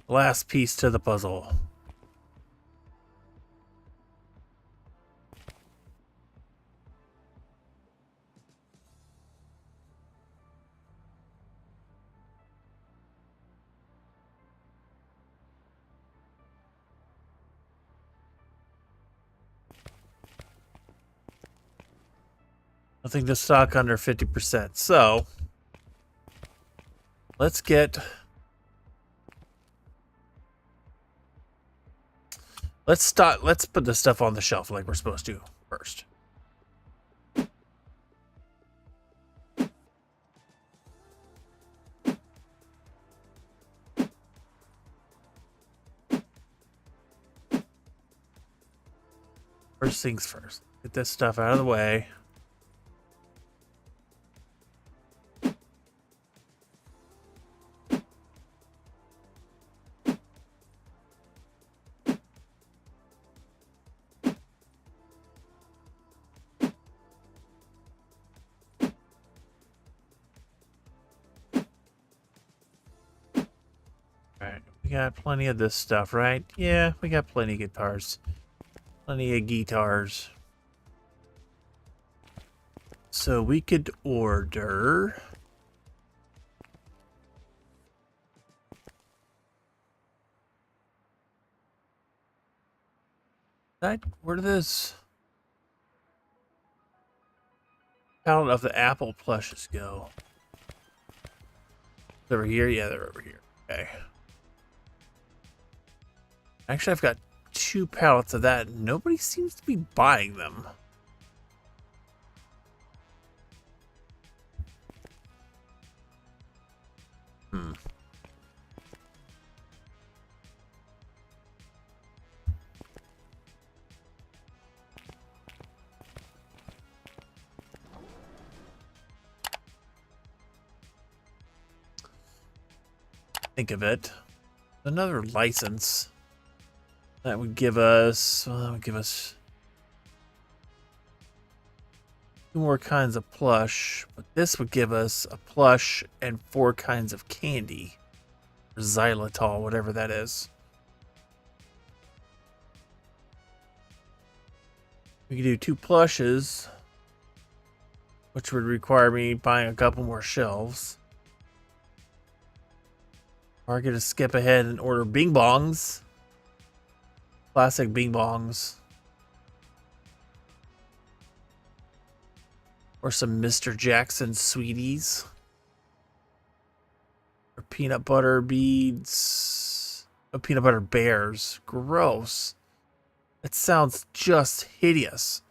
Last piece to the puzzle. Nothing to stock under 50%. So let's get. Let's put the stuff on the shelf like we're supposed to first. First things first. Get this stuff out of the way. Alright, we got plenty of this stuff, right? Yeah, we got plenty of guitars. Plenty of guitars. So we could order. Where did this palette of the apple plushes go? They're over here? Yeah, they're over here. Okay. Actually, I've got 2 pallets of that. Nobody seems to be buying them. Think of it. Another license. That would give us. Well, that would give us 2 more kinds of plush, but this would give us a plush and 4 kinds of candy. Or xylitol, whatever that is. We could do 2 plushes, which would require me buying a couple more shelves. Or I could just skip ahead and order Bing Bongs. Classic Bing Bongs. Or some Mr. Jackson Sweeties. Or peanut butter beads. Oh, peanut butter bears. Gross. It sounds just hideous.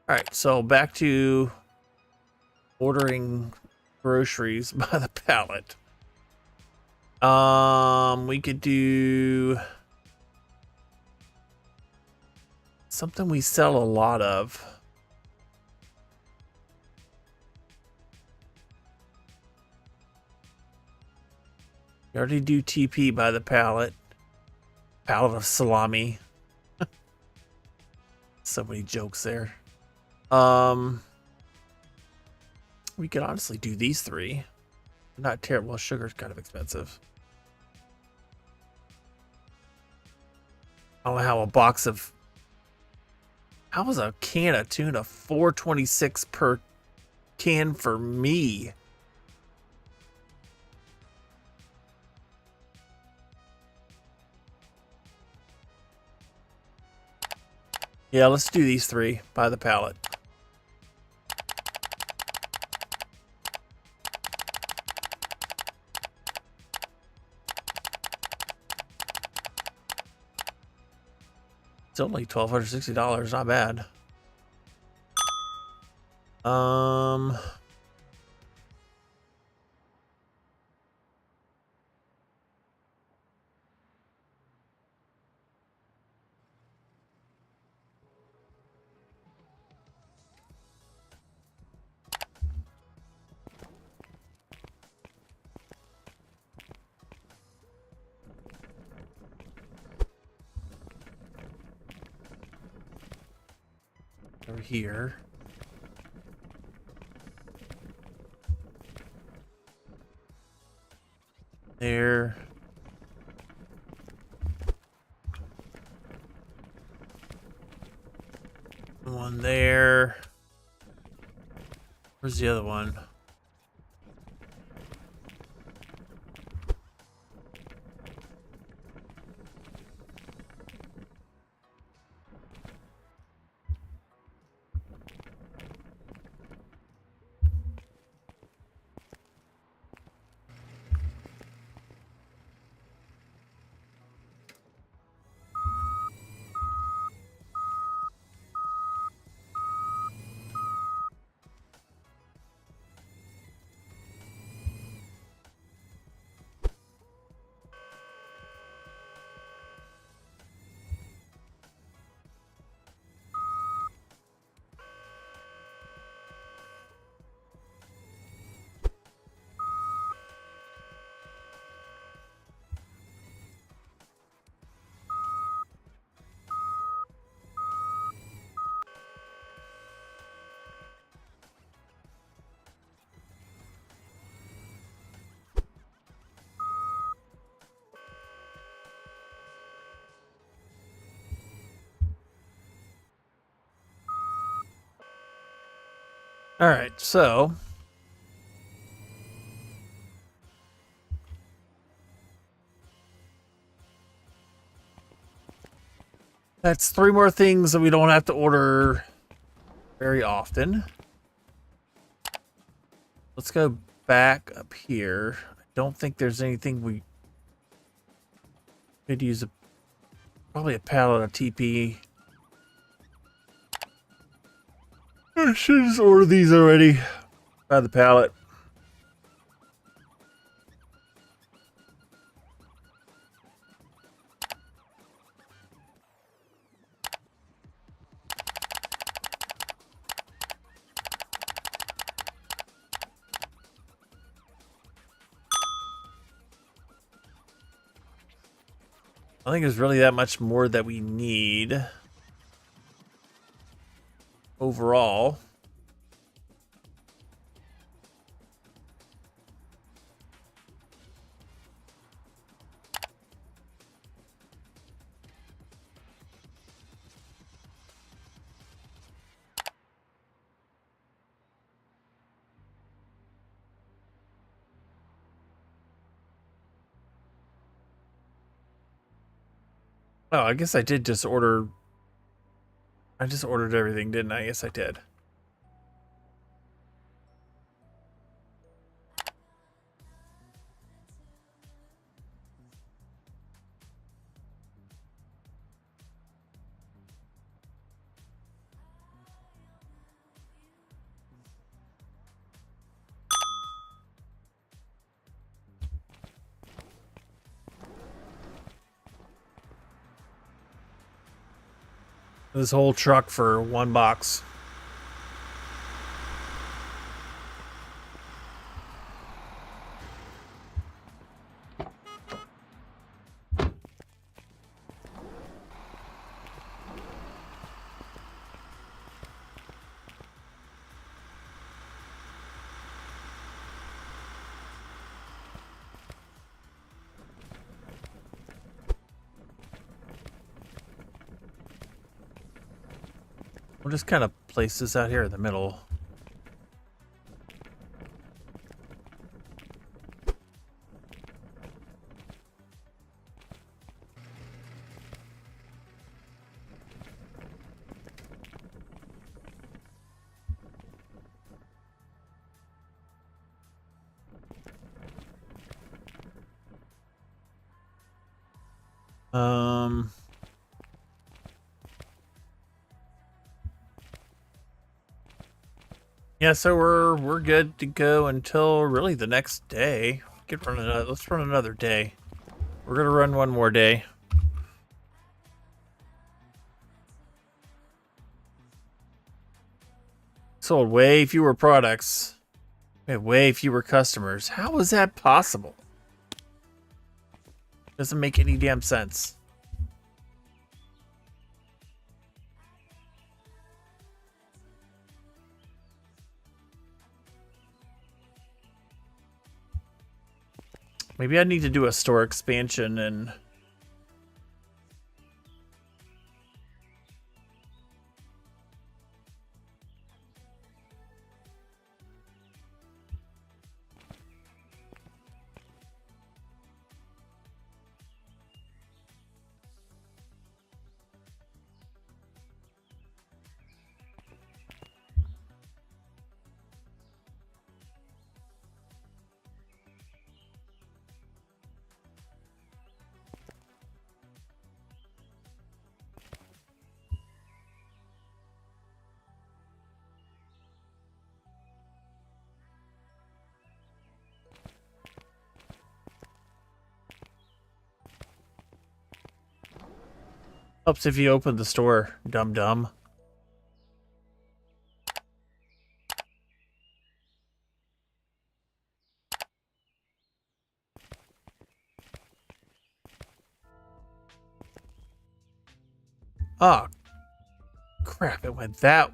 Alright, so back to ordering groceries by the pallet. We could do something we sell a lot of. We already do TP by the pallet. Pallet of salami. So many jokes there. We could honestly do these 3. Not terrible. Well, sugar's kind of expensive. I don't know how a box of. How is a can of tuna $4.26 per can for me? Yeah, let's do these 3 by the pallet. It's only $1,260, not bad. Over here. There. One there. Where's the other one? All right, so that's 3 more things that we don't have to order very often. Let's go back up here. I don't think there's anything we could use. Probably a pallet of TP. I should just order these already by the pallet. I don't think there's really that much more that we need overall. Oh, I guess I did just order. I just ordered everything, didn't I? Yes, I did. This whole truck for 1 box. We'll just kind of place this out here in the middle. Um. Yeah, so we're good to go until really the next day. Let's run another day. We're gonna run one more day. Sold way fewer products. We have way fewer customers. How is that possible? Doesn't make any damn sense. Maybe I need to do a store expansion and helps if you open the store, dum dum. Oh, crap, it went that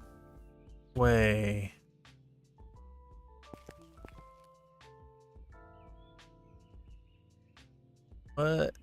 way. What?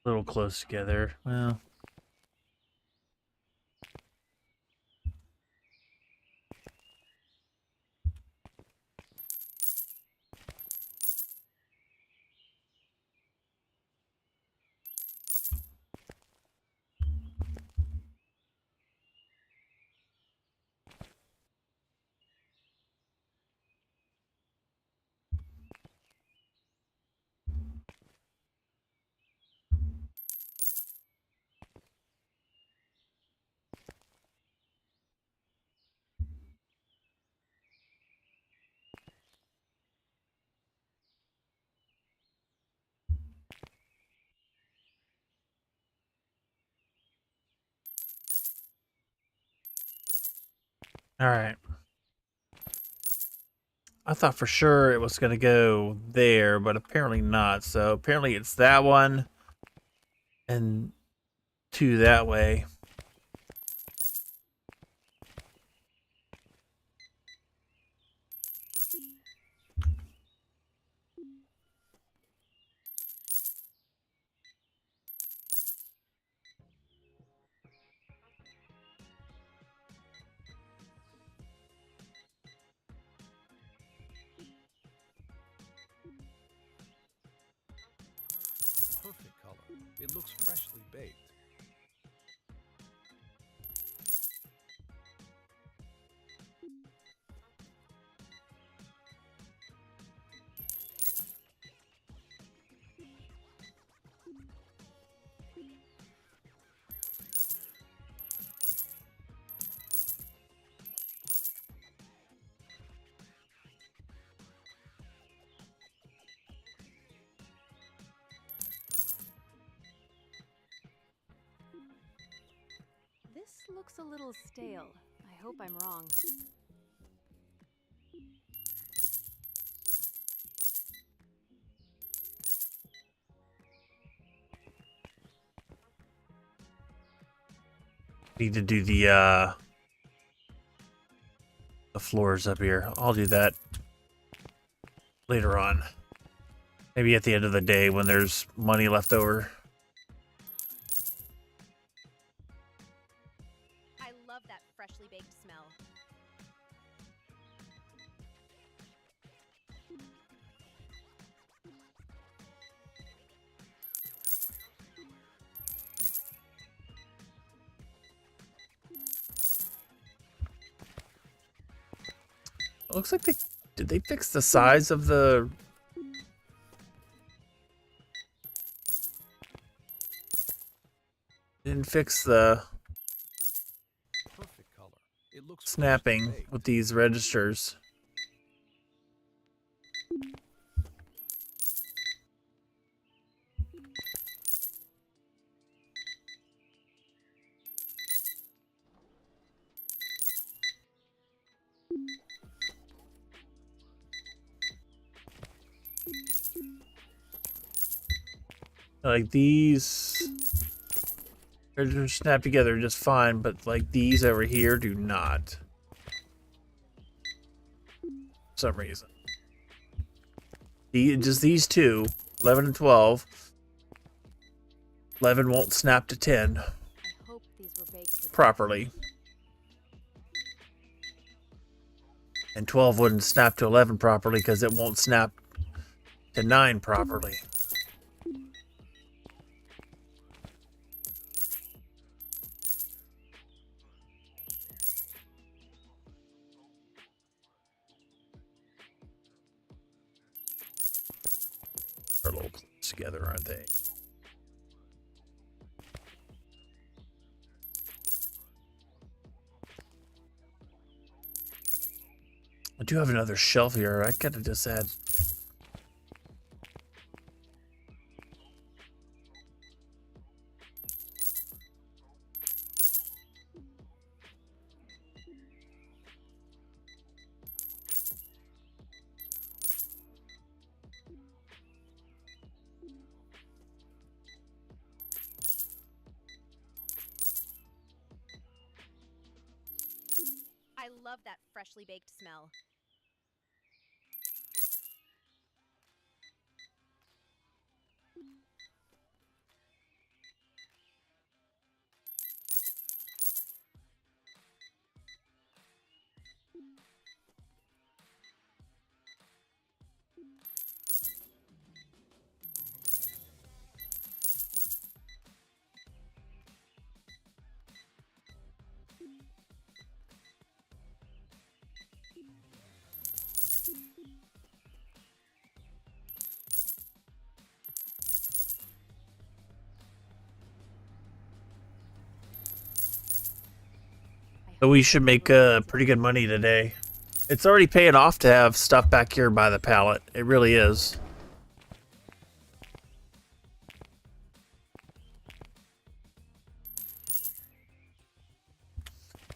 A little close together. Well, all right. I thought for sure it was gonna go there, but apparently not. So apparently it's that one and two that way. Perfect color. It looks freshly baked. looks a little stale. I hope I'm wrong. Need to do the floors up here. I'll do that later on. Maybe at the end of the day when there's money left over. I love that freshly baked smell. It looks like did they fix the size of the didn't fix the Perfect color. It looks snapping freshly baked. with these registers. Like these registers snap together just fine, but like these over here do not. For some reason. Just these two, 11 and 12. 11 won't snap to 10 I hope these were baked with properly. And 12 wouldn't snap to 11 properly because it won't snap to 9 properly. They're a little close together, aren't they? I do have another shelf here. I gotta just add. I love that freshly baked smell. So we should make pretty good money today. It's already paying off to have stuff back here by the pallet. It really is.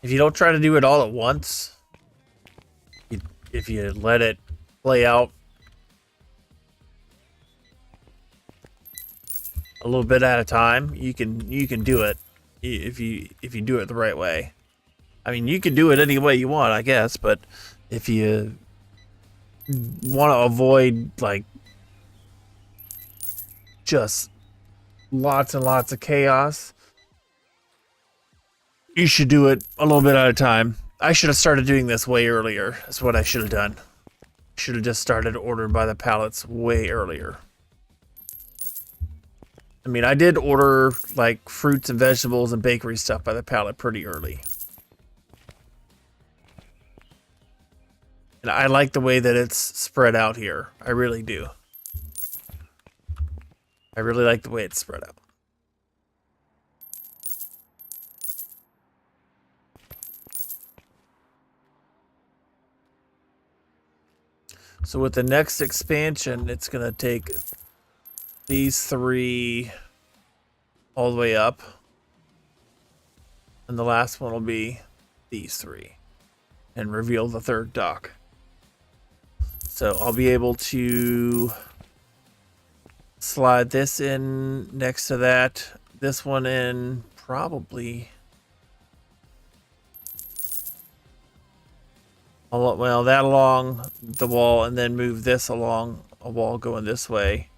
If you don't try to do it all at once, if you let it play out a little bit at a time, you can do it if you do it the right way. I mean, you can do it any way you want, I guess, but if you want to avoid like just lots and lots of chaos, you should do it a little bit at a time. I should have started doing this way earlier. That's what I should have done. Should have just started ordering by the pallets way earlier. I mean, I did order like fruits and vegetables and bakery stuff by the pallet pretty early. And I like the way that it's spread out here. I really do. I really like the way it's spread out. So with the next expansion, it's going to take these three all the way up. And the last one will be these three. And reveal the third dock. So I'll be able to slide this in next to that. This one in probably. Well, that along the wall, and then move this along a wall going this way.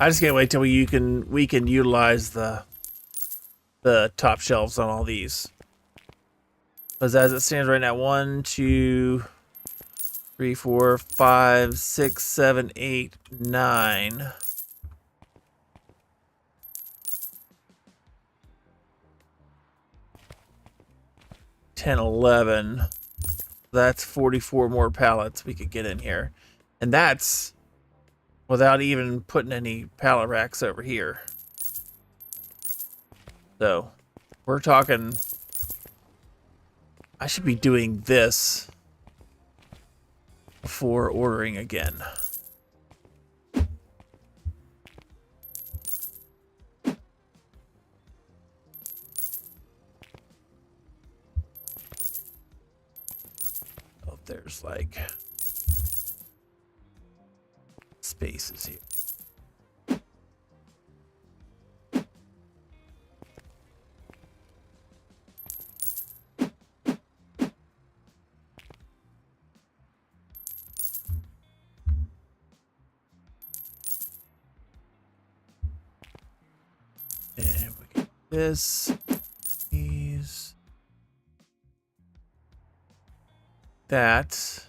I just can't wait till we can utilize the top shelves on all these. Because as it stands right now, 1, 2, 3, 4, 5, 6, 7, 8, 9. Ten, 11. That's 44 more pallets we could get in here. And that's without even putting any pallet racks over here. So, we're talking... I should be doing this before ordering again. Oh, there's like spaces here. And we get this, these, that.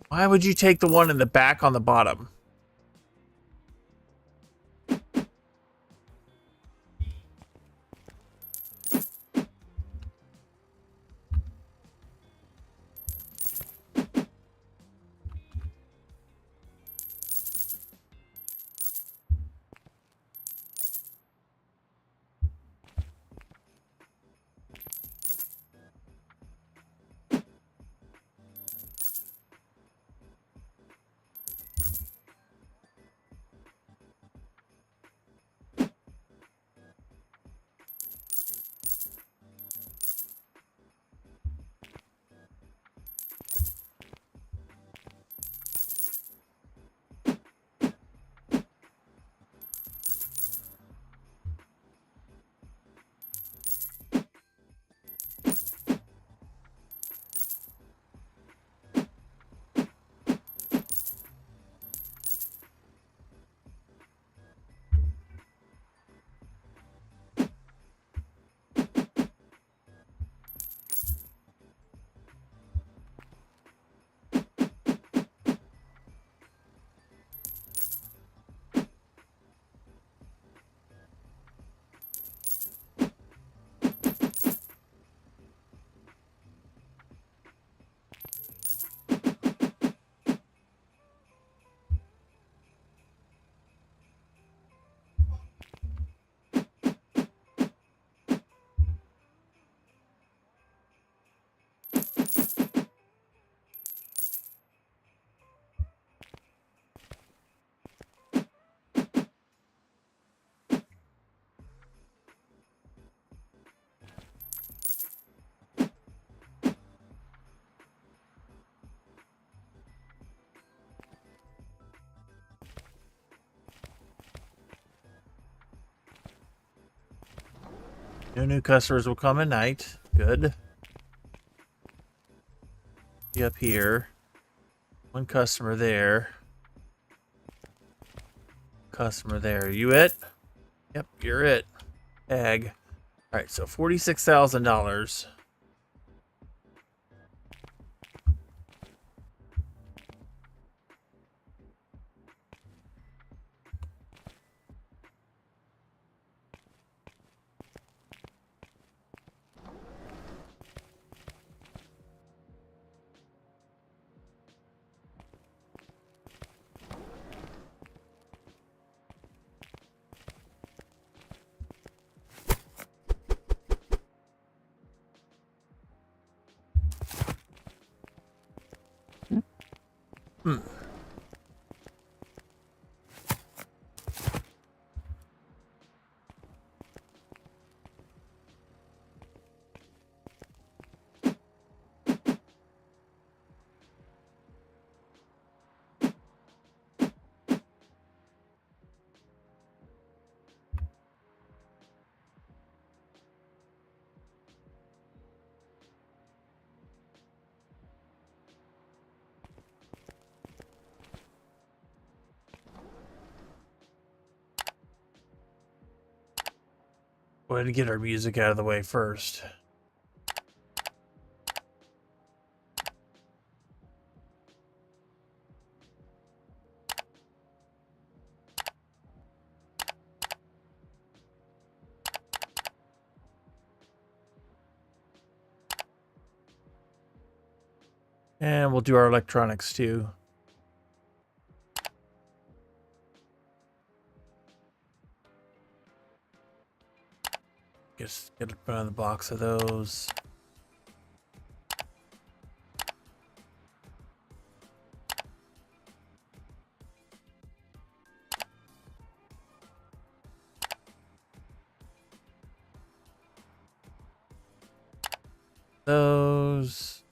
Why would you take the one in the back on the bottom? No new customers will come at night. Good. Be up here. One customer there. Customer there. You it? Yep, you're it. Tag. Alright, so $46,000. Hmm. Go ahead and get our music out of the way first. And we'll do our electronics too. Just get another box of those. Those.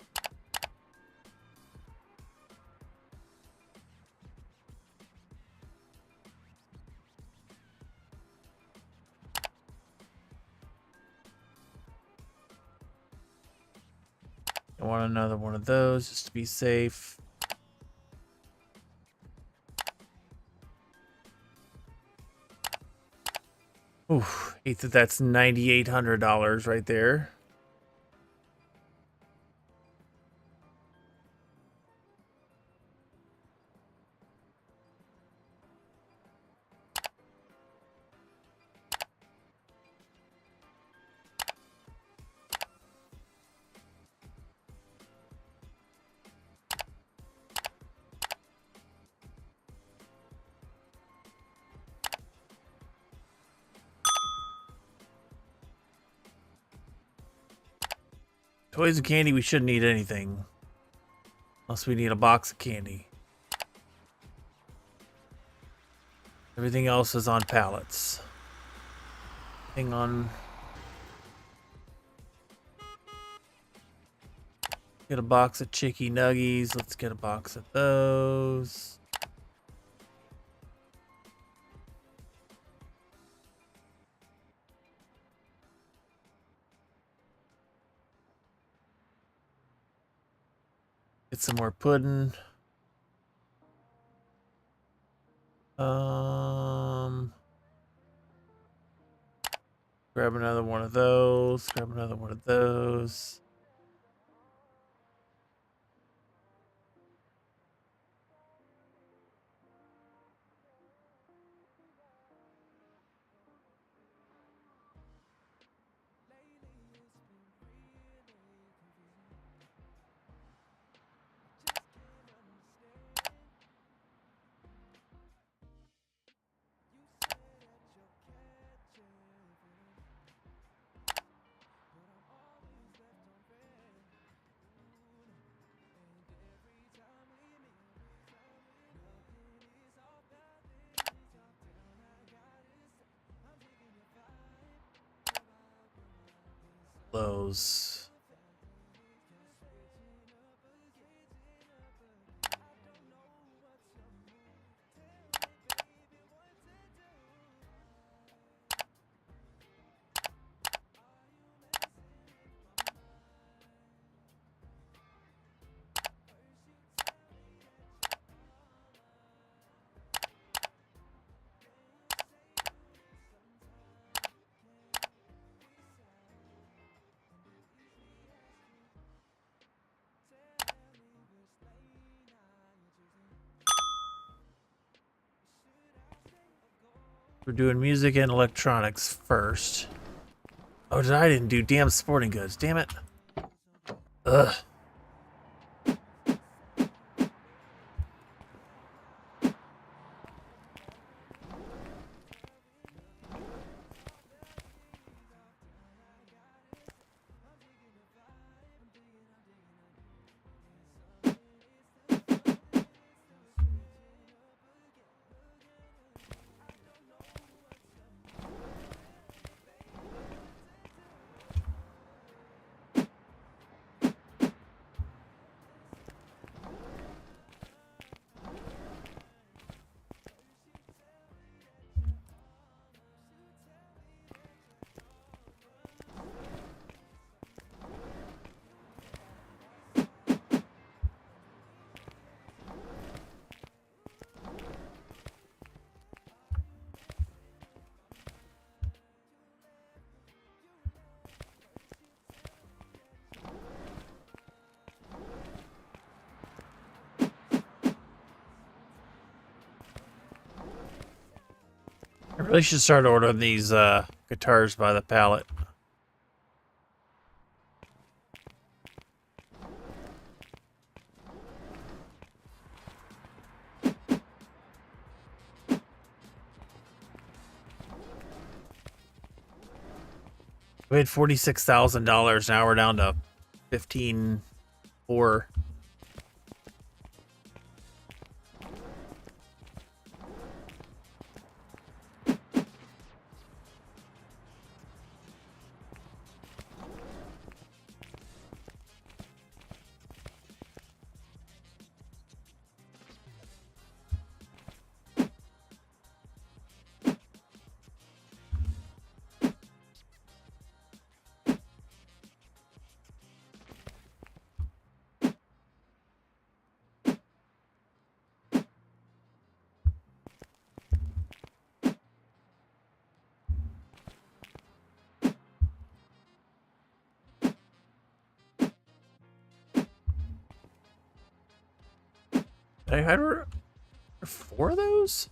I want another one of those just to be safe. Oof, hate that that's $9,800 right there. Toys and candy, we shouldn't need anything. Unless we need a box of candy. Everything else is on pallets. Hang on. Get a box of Chicky Nuggies. Let's get a box of those. Get some more pudding. Grab another one of those. Grab another one of those. Those. We're doing music and electronics first. Oh, I didn't do damn sporting goods. Damn it. Ugh. Really should start ordering these guitars by the pallet. We had $46,000. Now we're down to 15,400. I had 4 of those?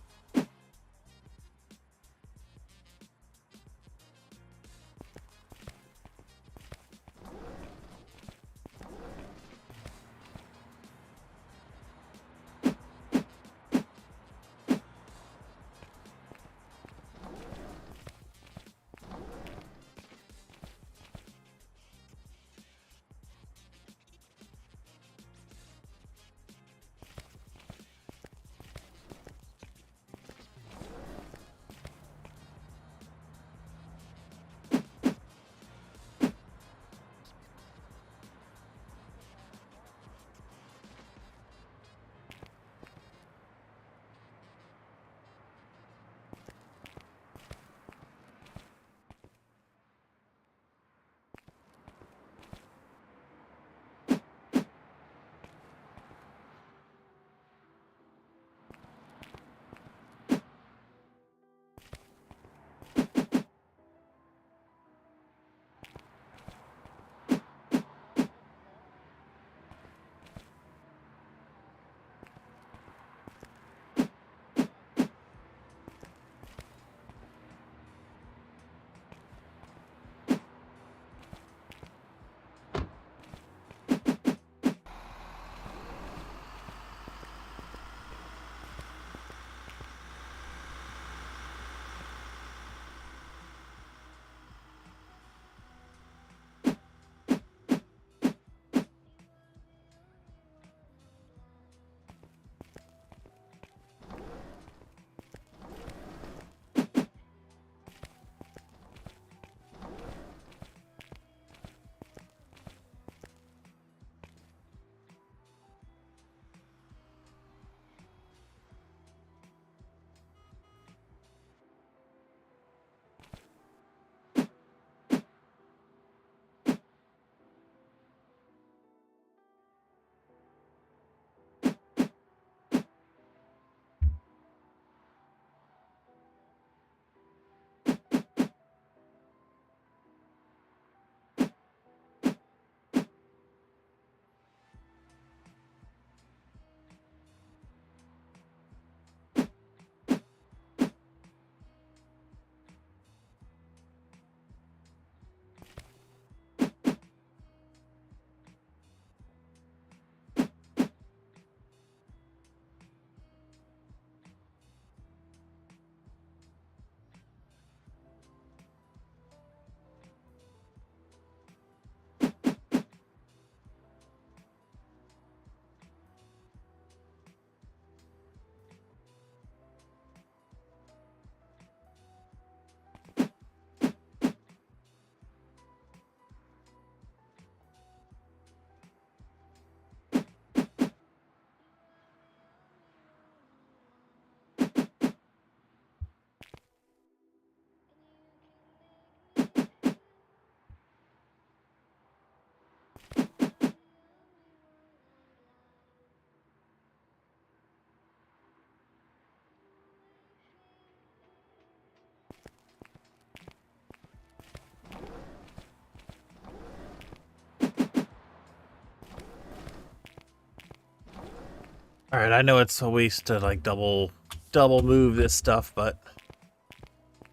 All right, I know it's a waste to like double move this stuff, but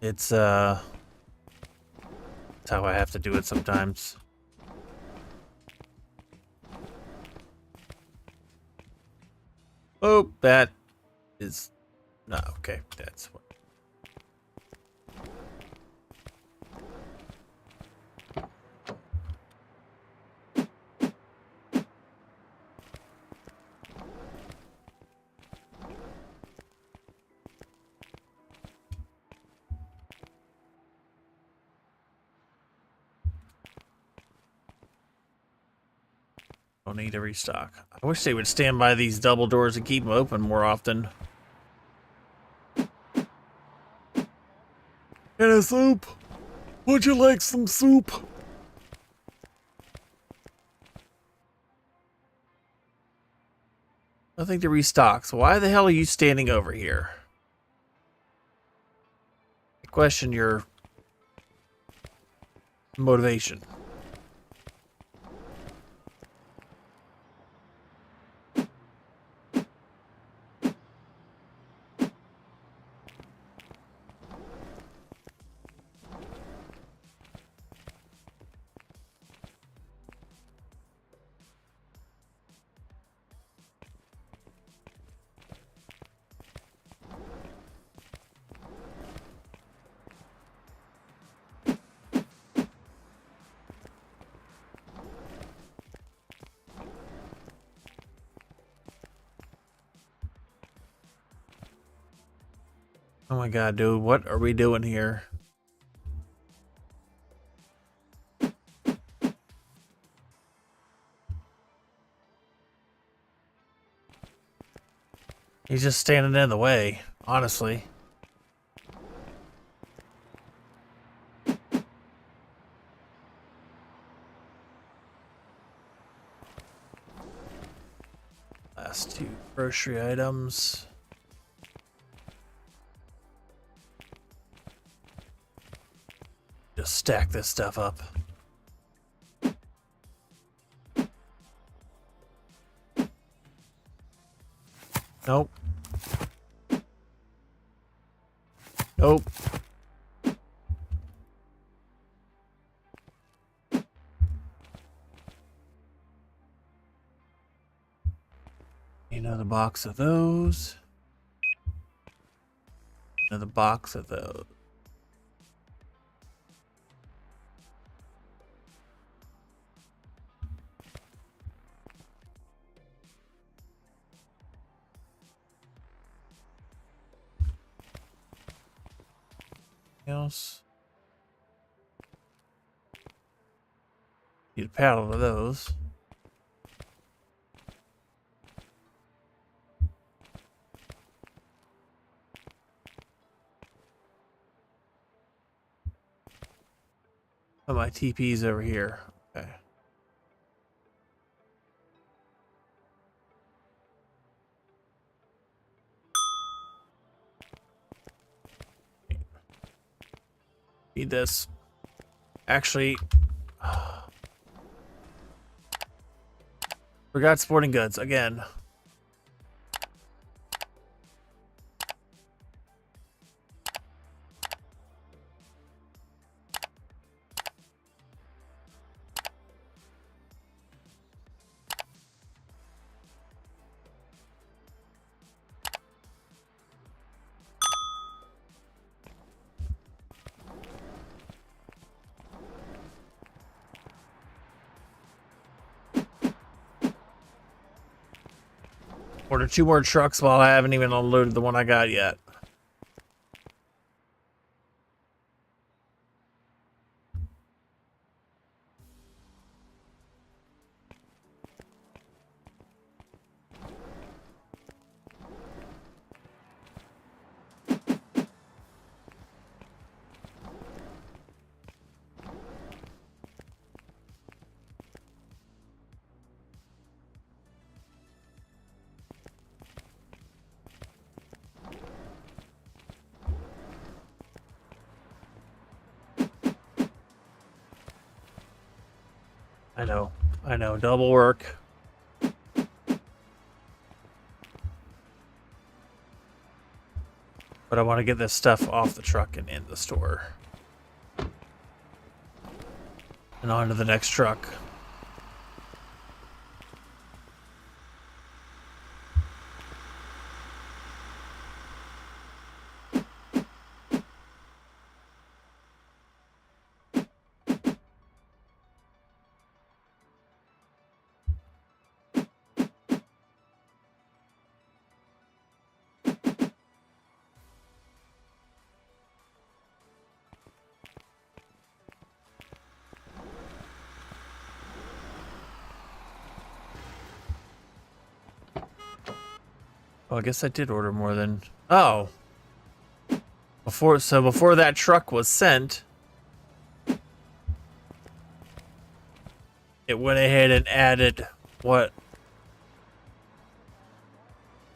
It's that's how I have to do it sometimes. Oh, that is no okay. That's what. Don't need to restock. I wish they would stand by these double doors and keep them open more often. And a soup? Would you like some soup? Nothing to restock, so why the hell are you standing over here? I question your motivation. Oh my god, dude, what are we doing here? He's just standing in the way, honestly. Last two grocery items. Just stack this stuff up. Nope. Nope. Another box of those. Another box of those. Else. Need a pallet of those. Oh, my TP's over here. Okay. Need this. Actually, forgot sporting goods again. Order 2 more trucks while I haven't even unloaded the one I got yet. I know, double work. But I want to get this stuff off the truck and in the store. And on to the next truck. Oh, I guess I did order more than... Oh. Before that truck was sent, it went ahead and added what?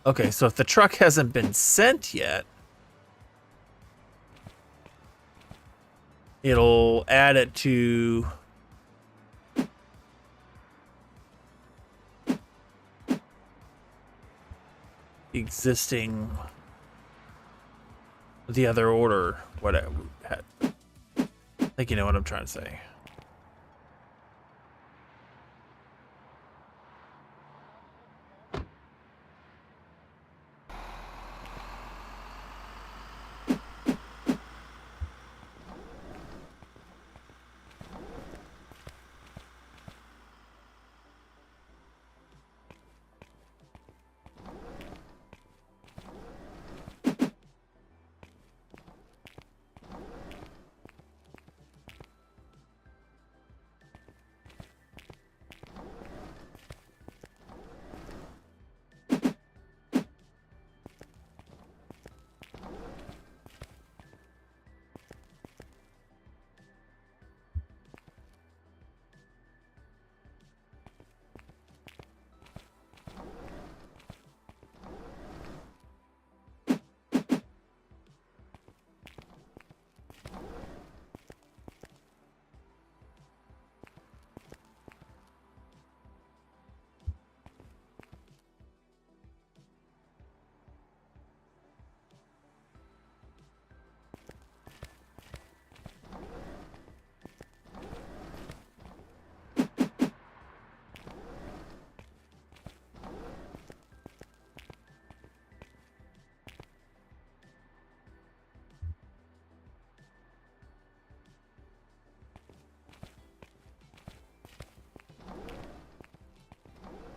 Okay, so if the truck hasn't been sent yet, it'll add it to existing the other order. What I had. I think you know what I'm trying to say.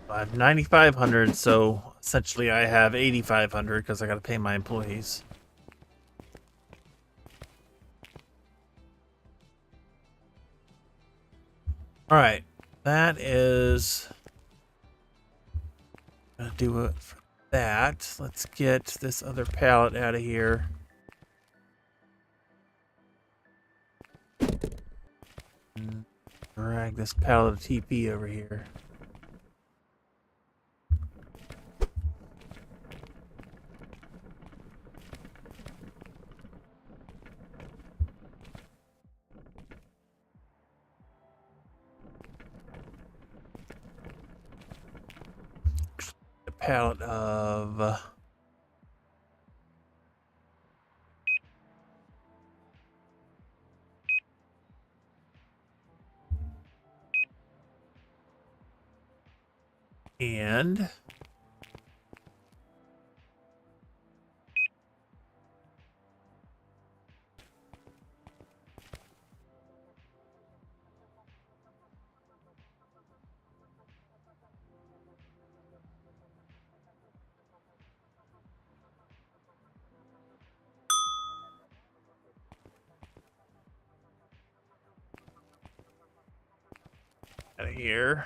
I have 9,500, so essentially I have 8,500 because I got to pay my employees. All right, that is gonna do it for that. Let's get this other pallet out of here. And drag this pallet of TP over here. A pallet of and out of here.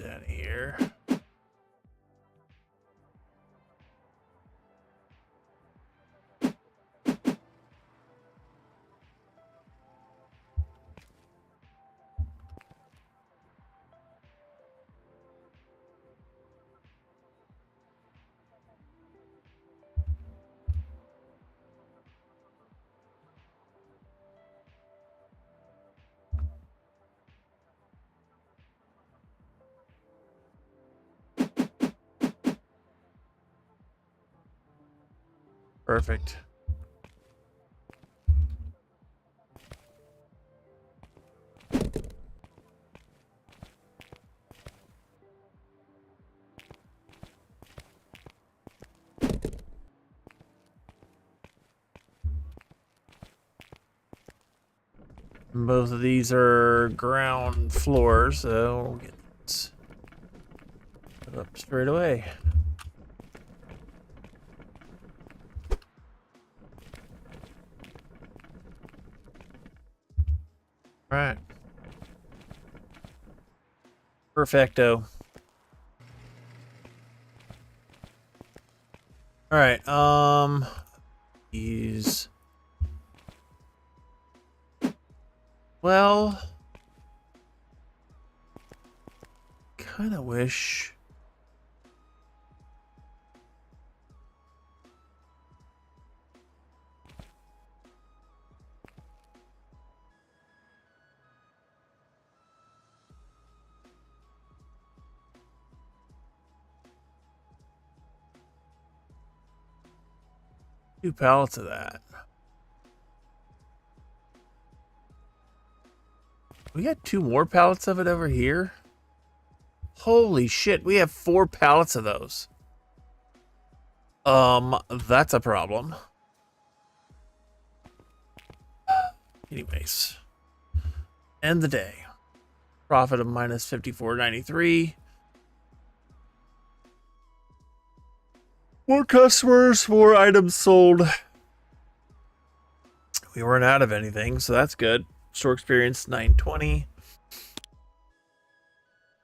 Out of here. Perfect. Both of these are ground floor, so we'll get this put up straight away. All right. Perfecto. All right. These. Well, kind of wish. Two pallets of that. We got two more pallets of it over here. Holy shit, we have 4 pallets of those. That's a problem. Anyways, end the day. Profit of minus 54.93. More customers, more items sold. We weren't out of anything, so that's good. Store experience 920.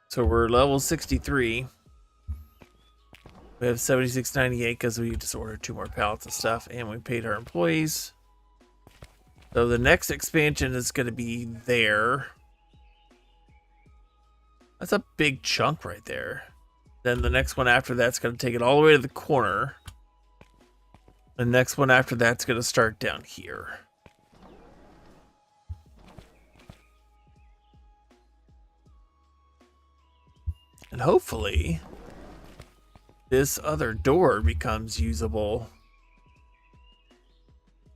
So we're level 63. We have 76.98 because we just ordered 2 more pallets of stuff and we paid our employees. So the next expansion is going to be there. That's a big chunk right there. Then the next one after that's going to take it all the way to the corner. The next one after that's going to start down here. And hopefully this other door becomes usable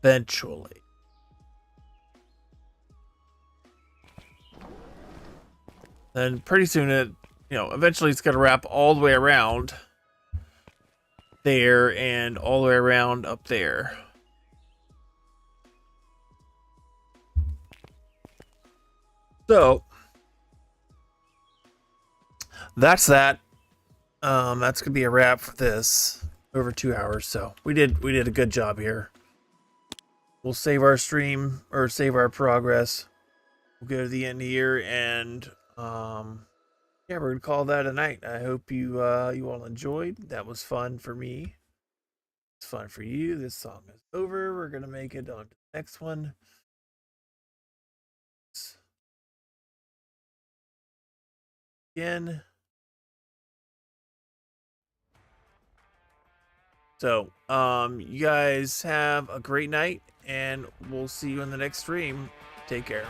eventually. Then pretty soon eventually it's going to wrap all the way around there and all the way around up there. So that's that. That's gonna be a wrap for this. Over 2 hours, so we did a good job here. We'll save our stream or save our progress. We'll go to the end here, and yeah, we're gonna call that a night. I hope you all enjoyed. That was fun for me. It's fun for you. This song is over. We're gonna make it on to the next one. Again. So, you guys have a great night, and we'll see you in the next stream. Take care.